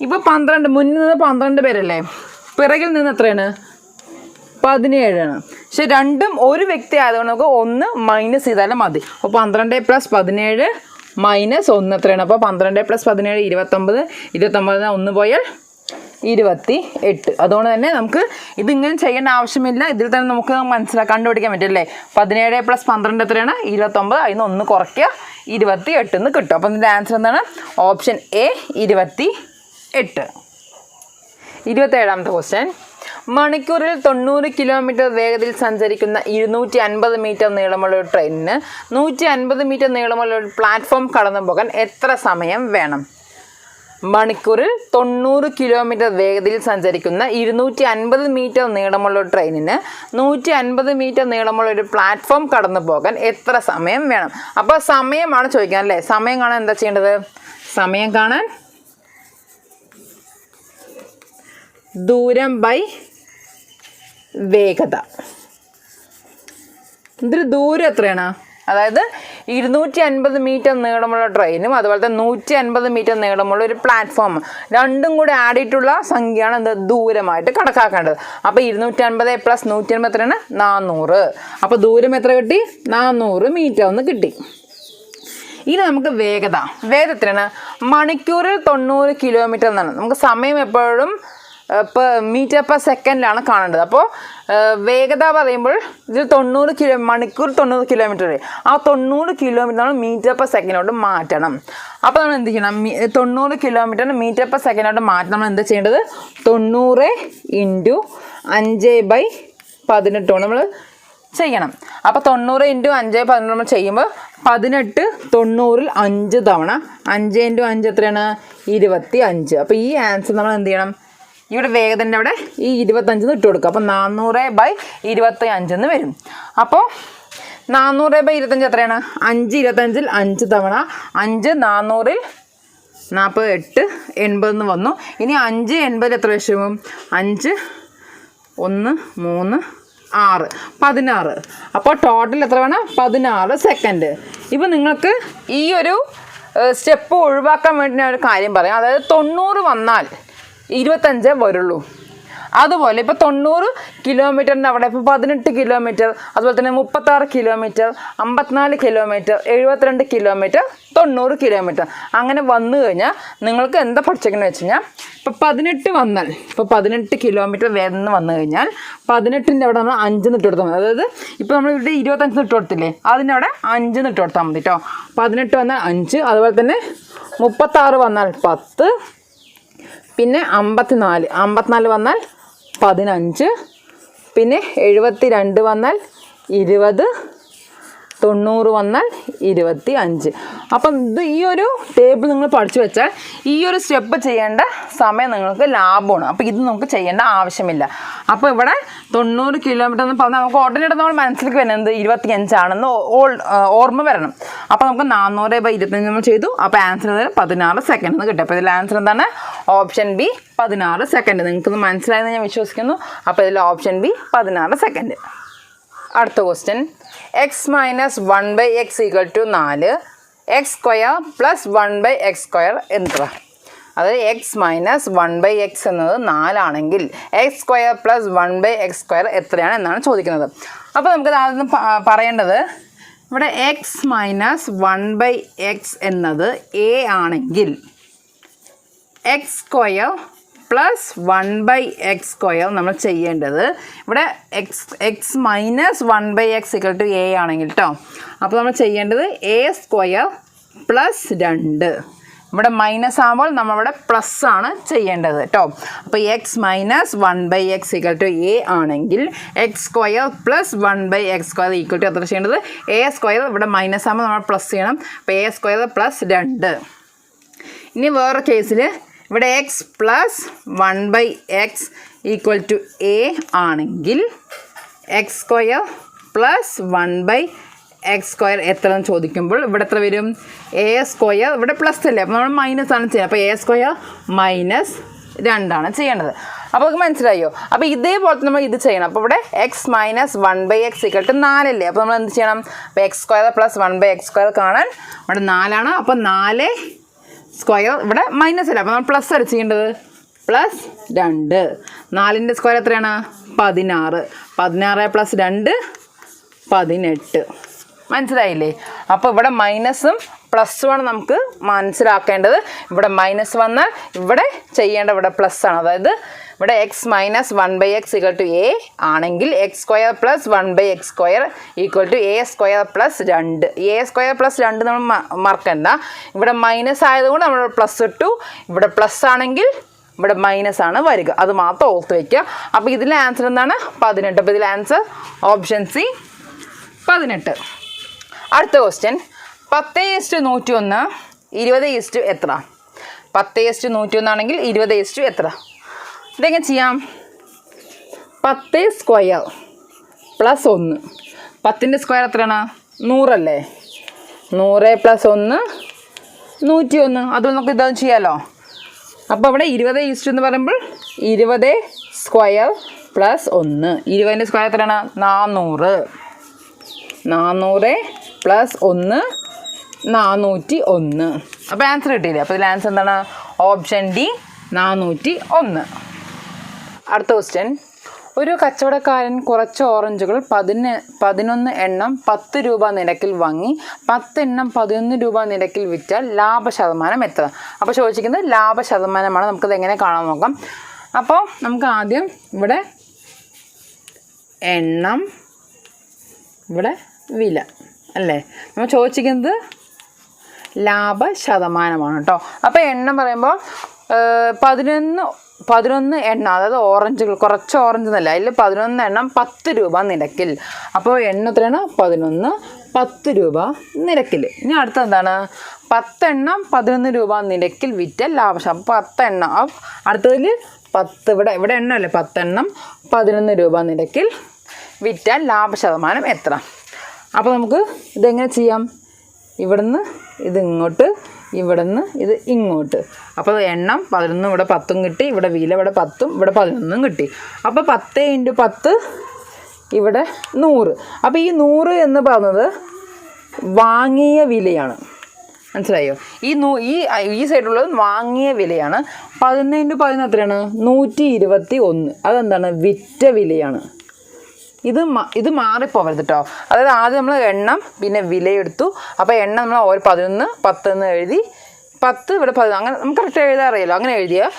ഇപ്പോൾ 12 മുന്നിൽ നിന്ന് 12 പേരല്ലേ, പിറകിൽ നിന്ന് എത്രയാണ്? 17 ആണ്. പക്ഷെ രണ്ടും ഒരു വ്യക്തി ആയതുകൊണ്ട് നമുക്ക് 1 മൈനസ് ചെയ്താലും മതി. അപ്പോൾ 12 + 17 -1 എത്രയാണ്? അപ്പോൾ 12 + 17 29. 29 1 പോയാൽ 28. അതുകൊണ്ട് തന്നെ നമുക്ക് ഇതിങ്ങനെ ചെയ്യേണ്ട ആവശ്യമില്ല. ഇതിൽ തന്നെ നമുക്ക് കണ്ടുപിടിക്കാൻ പറ്റില്ലേ. 17 + 12 എത്രയാണ്? 29. അതിൽ നിന്ന് 1 കുറയ്ക്കുക, 28 എന്ന് കിട്ടും. അപ്പം ഇതിൻ്റെ ആൻസർ എന്താണ്? Option A 28. 27ാമത്തെ ക്വസ്റ്റ്യൻ. മണിക്കൂറിൽ 90 കിലോമീറ്റർ വേഗതയിൽ സഞ്ചരിക്കുന്ന 250 മീറ്റർ നീളമുള്ള ഒരു ട്രെയിനിന് 150 മീറ്റർ നീളമുള്ള ഒരു പ്ലാറ്റ്ഫോം കടന്നു പോകാൻ എത്ര സമയം വേണം? മണിക്കൂറിൽ 90 കിലോമീറ്റർ വേഗതയിൽ സഞ്ചരിക്കുന്ന 250 മീറ്റർ നീളമുള്ള ഒരു ട്രെയിനിന് 150 മീറ്റർ നീളമുള്ള ഒരു പ്ലാറ്റ്ഫോം കടന്നു പോകാൻ എത്ര സമയം വേണം? അപ്പോൾ സമയമാണ് ചോദിക്കാൻ അല്ലേ. സമയം കാണാൻ എന്താ ചെയ്യേണ്ടത്? സമയം കാണാൻ ദൂരം ബൈ വേഗത. ഇതിൽ ദൂരം എത്രയാണ്? അതായത് 250 മീറ്റർ നീളമുള്ള ട്രെയിനും അതുപോലെ തന്നെ 150 മീറ്റർ നീളമുള്ള ഒരു പ്ലാറ്റ്ഫോം രണ്ടും കൂടി ആഡ് ചെയ്തിട്ടുള്ള സംഖ്യയാണ് എന്ത്? ദൂരമായിട്ട് കണക്കാക്കേണ്ടത്. അപ്പോൾ 250 + 150 എത്രയാണ്? 400. അപ്പോൾ ദൂരം എത്ര കിട്ടി? 400 മീറ്റർ ഒന്ന് കിട്ടി. ഇനി നമുക്ക് വേഗത എത്രയാണ്? മണിക്കൂറിൽ 90 കിലോമീറ്റർ എന്നാണ്. നമുക്ക് സമയം എപ്പോഴും മീറ്റർ/സെക്കൻഡിലാണ് കാണേണ്ടത്. അപ്പോൾ വേഗത പറയുമ്പോൾ ഇതിൽ മണിക്കൂർ 90 കിലോമീറ്റർ. ആ 90 കിലോമീറ്റർ നമ്മൾ മീറ്റർ/സെക്കൻഡിലോട്ട് മാറ്റണം. അപ്പോൾ നമ്മൾ എന്ത് ചെയ്യണം? 90 കിലോമീറ്റർ മീറ്റർ/സെക്കൻഡിലോട്ട് മാറ്റം നമ്മൾ എന്താ ചെയ്യേണ്ടത്? 90 × 5/18 നമ്മൾ ചെയ്യണം. അപ്പോൾ 90 × 5/18 നമ്മൾ ചെയ്യുമ്പോൾ 18 90ൽ 5 തവണ 5 × 5 എത്രയാണ്? 25. അപ്പോൾ ഈ ആൻസർ നമ്മൾ എന്ത് ചെയ്യണം? ഇവിടെ വേഗതൻ്റെ അവിടെ ഈ 25 ഇട്ട് കൊടുക്കുക. അപ്പോൾ 400/25 എന്ന് വരും. അപ്പോൾ 400/25 എത്രയാണ്? 5 25ൽ 5 തവണ 5 400ൽ 48 80 വന്നു. ഇനി 5 80 എത്ര വരും? 5 1 3 6 16. അപ്പോൾ ടോട്ടൽ എത്ര വേണം? 16 സെക്കൻഡ്. ഇപ്പം നിങ്ങൾക്ക് ഈ ഒരു സ്റ്റെപ്പ് ഒഴിവാക്കാൻ വേണ്ടി ഞാൻ ഒരു കാര്യം പറയാം. അതായത് 90 വന്നാൽ 25 വരുള്ളൂ. അതുപോലെ ഇപ്പോൾ 90 കിലോമീറ്ററിൻ്റെ അവിടെ ഇപ്പോൾ 18 കിലോമീറ്റർ, അതുപോലെ തന്നെ 36 കിലോമീറ്റർ, 54 കിലോമീറ്റർ, 72 കിലോമീറ്റർ, 90 കിലോമീറ്റർ അങ്ങനെ വന്നു കഴിഞ്ഞാൽ നിങ്ങൾക്ക് എന്താ പഠിച്ചേക്കുന്നത് വെച്ച് കഴിഞ്ഞാൽ ഇപ്പോൾ 18 വന്നാൽ ഇപ്പോൾ 18 കിലോമീറ്റർ വേഗം വന്നു കഴിഞ്ഞാൽ 18ൻ്റെ അവിടെ നമ്മൾ 5 ഇട്ട് കൊടുത്താൽ മതി. അതായത് ഇപ്പോൾ നമ്മൾ ഇവിടെ 25 ഇട്ട് കൊടുത്തില്ലേ, അതിൻ്റെ അവിടെ 5 ഇട്ട് കൊടുത്താൽ മതി കേട്ടോ. 18 വന്നാൽ 5, അതുപോലെ തന്നെ 36 വന്നാൽ 10, പിന്നെ 54 വന്നാൽ 15, പിന്നെ 72 വന്നാൽ 20, 90 വന്നാൽ 25. അപ്പം ഇത് ഈ ഒരു ടേബിൾ നിങ്ങൾ പഠിച്ചു വെച്ചാൽ ഈ ഒരു സ്റ്റെപ്പ് ചെയ്യേണ്ട സമയം നിങ്ങൾക്ക് ലാഭമാണ്. അപ്പോൾ ഇത് നമുക്ക് ചെയ്യേണ്ട ആവശ്യമില്ല. അപ്പോൾ ഇവിടെ 90 കിലോമീറ്റർ എന്ന് പറഞ്ഞാൽ നമുക്ക് ഓട്ടോമാറ്റിക് നമ്മൾ മനസ്സിലേക്ക് വരുന്നത് 25 ആണെന്ന് ഓർമ്മ വരണം. അപ്പോൾ നമുക്ക് 400/25 നമ്മൾ ചെയ്തു. അപ്പോൾ ആൻസർ 16 സെക്കൻഡ് എന്ന് കിട്ടും. അപ്പോൾ ഇതിൽ ആൻസർ എന്താണ്? Option B 16 second. നിങ്ങൾക്കൊന്ന് മനസ്സിലായെന്ന് ഞാൻ വിശ്വസിക്കുന്നു. അപ്പോൾ ഇതിൽ ഓപ്ഷൻ ബി 16 സെക്കൻഡ്. അടുത്ത question, X minus 1/x = 4, X square plus 1/x square എത്ര? അതായത് എക്സ് മൈനസ് 1/x എന്നത് 4 ആണെങ്കിൽ X square plus 1/x square എത്രയാണ് എന്നാണ് ചോദിക്കുന്നത്. അപ്പോൾ നമുക്ക് ആദ്യം പറയേണ്ടത് ഇവിടെ എക്സ് മൈനസ് 1/x എന്നത് എ ആണെങ്കിൽ X square plus 1/x square നമ്മൾ ചെയ്യേണ്ടത് ഇവിടെ എക്സ് മൈനസ് 1/x = a ആണെങ്കിൽ കേട്ടോ. അപ്പോൾ നമ്മൾ ചെയ്യേണ്ടത് എ സ്ക്വയർ പ്ലസ് 2. ഇവിടെ മൈനസ് ആകുമ്പോൾ നമ്മളിവിടെ പ്ലസ് ആണ് ചെയ്യേണ്ടത് കേട്ടോ. അപ്പോൾ എക്സ് മൈനസ് 1/x = a ആണെങ്കിൽ X square plus 1/x square = എത്ര ചെയ്യേണ്ടത്? എ സ്ക്വയർ ഇവിടെ മൈനസ് ആകുമ്പോൾ നമ്മൾ പ്ലസ് ചെയ്യണം. അപ്പോൾ എ സ്ക്വയർ പ്ലസ് 2. ഇനി വേറെ കേസിൽ ഇവിടെ എക്സ് പ്ലസ് 1/x = a ആണെങ്കിൽ X square plus 1/x square എത്ര എന്ന് ചോദിക്കുമ്പോൾ ഇവിടെ എത്ര വരും? എ സ്ക്വയർ ഇവിടെ പ്ലസ് അല്ലേ, അപ്പോൾ നമ്മൾ മൈനസ് ആണ് ചെയ്യുന്നത്. അപ്പോൾ എ സ്ക്വയർ മൈനസ് 2 ചെയ്യേണ്ടത്. അപ്പോൾ നമുക്ക് മനസ്സിലായോ? അപ്പോൾ ഇതേപോലെ നമ്മൾ ഇത് ചെയ്യണം. അപ്പോൾ ഇവിടെ എക്സ് മൈനസ് 1/x = 4 അല്ലേ. അപ്പോൾ നമ്മൾ എന്ത് ചെയ്യണം? അപ്പോൾ X square plus 1/x square കാണാൻ ഇവിടെ 4 ആണ്. അപ്പോൾ 4 സ്ക്വയർ ഇവിടെ മൈനസ് അല്ല, അപ്പോൾ നമ്മൾ പ്ലസ് ആണ് ചെയ്യേണ്ടത്. പ്ലസ് 2. 4ൻ്റെ സ്ക്വയർ എത്രയാണ്? 16. 16 പ്ലസ് 2 18. മനസ്സിലായില്ലേ? അപ്പോൾ ഇവിടെ മൈനസും പ്ലസ്സുമാണ് നമുക്ക് മനസ്സിലാക്കേണ്ടത്. ഇവിടെ മൈനസ് വന്നാൽ ഇവിടെ ചെയ്യേണ്ട ഇവിടെ പ്ലസ് ആണ്. അതായത് ഇവിടെ എക്സ് മൈനസ് 1/x = a ആണെങ്കിൽ X square plus 1/x square = a square plus 2. A square plus 2 നമ്മൾ മറക്കണ്ട. ഇവിടെ മൈനസ് ആയതുകൊണ്ട് നമ്മൾ പ്ലസ് ഇട്ടു. ഇവിടെ പ്ലസ് ആണെങ്കിൽ ഇവിടെ മൈനസ് ആണ് വരിക. അത് മാത്രം ഓർത്ത് വയ്ക്കുക. അപ്പോൾ ഇതിലെ ആൻസർ എന്താണ്? 18. അപ്പോൾ ഇതിലെ ആൻസർ ഓപ്ഷൻ സി 18. അടുത്ത ക്വസ്റ്റ്യൻ, 10:101 20 എത്ര? 10:101 ആണെങ്കിൽ 20 എത്ര? ഇതെങ്ങനെ ചെയ്യാം? 10 സ്ക്വയർ പ്ലസ് 1. 10ൻ്റെ സ്ക്വയർ എത്രയാണ്? 100 അല്ലേ. 100 പ്ലസ് 1 101. അതുകൊണ്ട് നമുക്ക് ഇതൊന്നും ചെയ്യാമല്ലോ. അപ്പോൾ ഇവിടെ 20 എന്ന് പറയുമ്പോൾ 20 സ്ക്വയർ പ്ലസ് 1. 20ൻ്റെ സ്ക്വയർ എത്രയാണ്? 400. 400 പ്ലസ് 1 401. അപ്പോൾ ആൻസർ കിട്ടിയില്ലേ? അപ്പോൾ ഇതിൽ ആൻസർ എന്താണ്? Option D 401. അടുത്ത ക്വസ്റ്റ്യൻ, ഒരു കച്ചവടക്കാരൻ കുറച്ച് ഓറഞ്ചുകൾ 11 എണ്ണം 10 രൂപ നിരക്കിൽ വാങ്ങി 10 എണ്ണം 11 രൂപ നിരക്കിൽ വിറ്റാൽ ലാഭശതമാനം എത്ര? അപ്പോൾ ചോദിച്ചിരിക്കുന്നത് ലാഭശതമാനമാണ്. നമുക്കത് എങ്ങനെ കാണാൻ നോക്കാം. അപ്പോൾ നമുക്ക് ആദ്യം ഇവിടെ എണ്ണം, ഇവിടെ വില അല്ലേ. നമ്മൾ ചോദിച്ചിരിക്കുന്നത് ലാഭശതമാനമാണ് കേട്ടോ. അപ്പോൾ എണ്ണം പറയുമ്പോൾ 11 എണ്ണം, അതായത് ഓറഞ്ചുകൾ കുറച്ച് ഓറഞ്ച് എന്നല്ല, അതിൽ 11 എണ്ണം 10 രൂപ നിരക്കിൽ. അപ്പോൾ എണ്ണം എത്രയാണ്? 11 10 രൂപ നിരക്കിൽ. ഇനി അടുത്ത എന്താണ്? 10 എണ്ണം 11 രൂപ നിരക്കിൽ വിറ്റ ലാഭശതമാനം. 10 എണ്ണം അടുത്തതിൽ 10 ഇവിടെ എണ്ണം അല്ലേ. 10 എണ്ണം 11 രൂപ നിരക്കിൽ വിറ്റാൽ ലാഭശതമാനം എത്ര? അപ്പോൾ നമുക്ക് ഇതെങ്ങനെ ചെയ്യാം? ഇവിടുന്ന് ഇത് ഇങ്ങോട്ട്, ഇവിടുന്ന് ഇത് ഇങ്ങോട്ട്. അപ്പോൾ എണ്ണം 11 ഇവിടെ 10 കിട്ടി, ഇവിടെ വില ഇവിടെ 10 ഇവിടെ 11 കിട്ടി. അപ്പോൾ 10 × 10 ഇവിടെ 100. അപ്പോൾ ഈ 100 എന്ന് പറയുന്നത് വാങ്ങിയ വിലയാണ്. മനസ്സിലായോ? ഈ സൈഡിലുള്ളത് വാങ്ങിയ വിലയാണ്. 11 × 11 എത്രയാണ്? 121. അതെന്താണ്? വിറ്റ വിലയാണ്. ഇത് മാറിപ്പോവരുത് കേട്ടോ. അതായത് ആദ്യം നമ്മൾ എണ്ണം പിന്നെ വിലയെടുത്തു. അപ്പോൾ എണ്ണം നമ്മൾ 11 10 എന്ന് എഴുതി, 10 ഇവിടെ 11 അങ്ങനെ നമുക്ക് കറക്റ്റ് എഴുതാൻ അറിയാലോ. അങ്ങനെ എഴുതിയ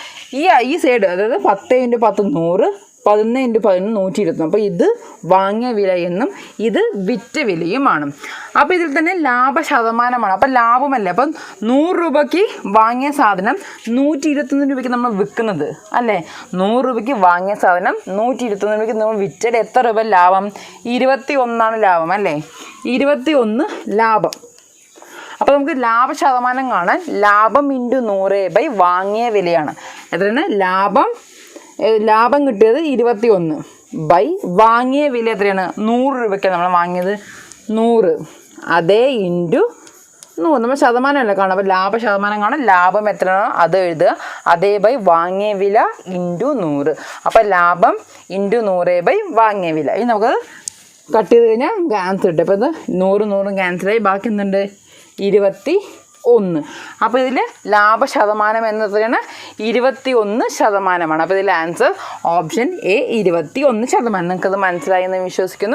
ഈ സൈഡ് അതായത് 10 × 10 100, 11 × 11 120. അപ്പോൾ ഇത് വാങ്ങിയ വില എന്നും ഇത് വിറ്റ വിലയുമാണ്. അപ്പോൾ ഇതിൽ തന്നെ ലാഭശതമാനമാണ്. അപ്പം ലാഭമല്ലേ. അപ്പം 100 രൂപയ്ക്ക് വാങ്ങിയ സാധനം 121 രൂപയ്ക്ക് നമ്മൾ വിൽക്കുന്നത് അല്ലേ. 100 രൂപയ്ക്ക് വാങ്ങിയ സാധനം 121 രൂപയ്ക്ക് നമ്മൾ വിറ്റത് എത്ര രൂപ ലാഭം? 21 ലാഭം അല്ലേ. 21 ലാഭം. അപ്പോൾ നമുക്ക് ലാഭശതമാനം കാണാൻ ലാഭം × 100 വാങ്ങിയ വിലയാണ്. എത്രയാണ്? ലാഭം കിട്ടിയത് 21 വാങ്ങിയ വില എത്രയാണ്? 100 രൂപയ്ക്കാണ് നമ്മൾ വാങ്ങിയത്. 100 അതേ × 100 നമ്മൾ ശതമാനമല്ലേ കാണാം. അപ്പോൾ ലാഭശതമാനം കാണാൻ ലാഭം എത്രയാണോ അത് എഴുതുക. അതേ വാങ്ങിയ വില × 100. അപ്പോൾ ലാഭം × 100 വാങ്ങിയ വില. ഇനി നമുക്ക് കട്ട് ചെയ്ത് കഴിഞ്ഞാൽ നമുക്ക് ആൻസർ കിട്ടും. അപ്പോൾ ഇത് 100 ക്യാൻസലായി. ബാക്കി എന്തുണ്ട്? 21. അപ്പോൾ ഇതിൽ ലാഭശതമാനം എന്നത്രയാണ്? 21%. അപ്പോൾ ഇതിൽ ആൻസർ ഓപ്ഷൻ എ 21%. നിങ്ങൾക്കത് മനസ്സിലായി എന്ന് വിശ്വസിക്കുന്നു.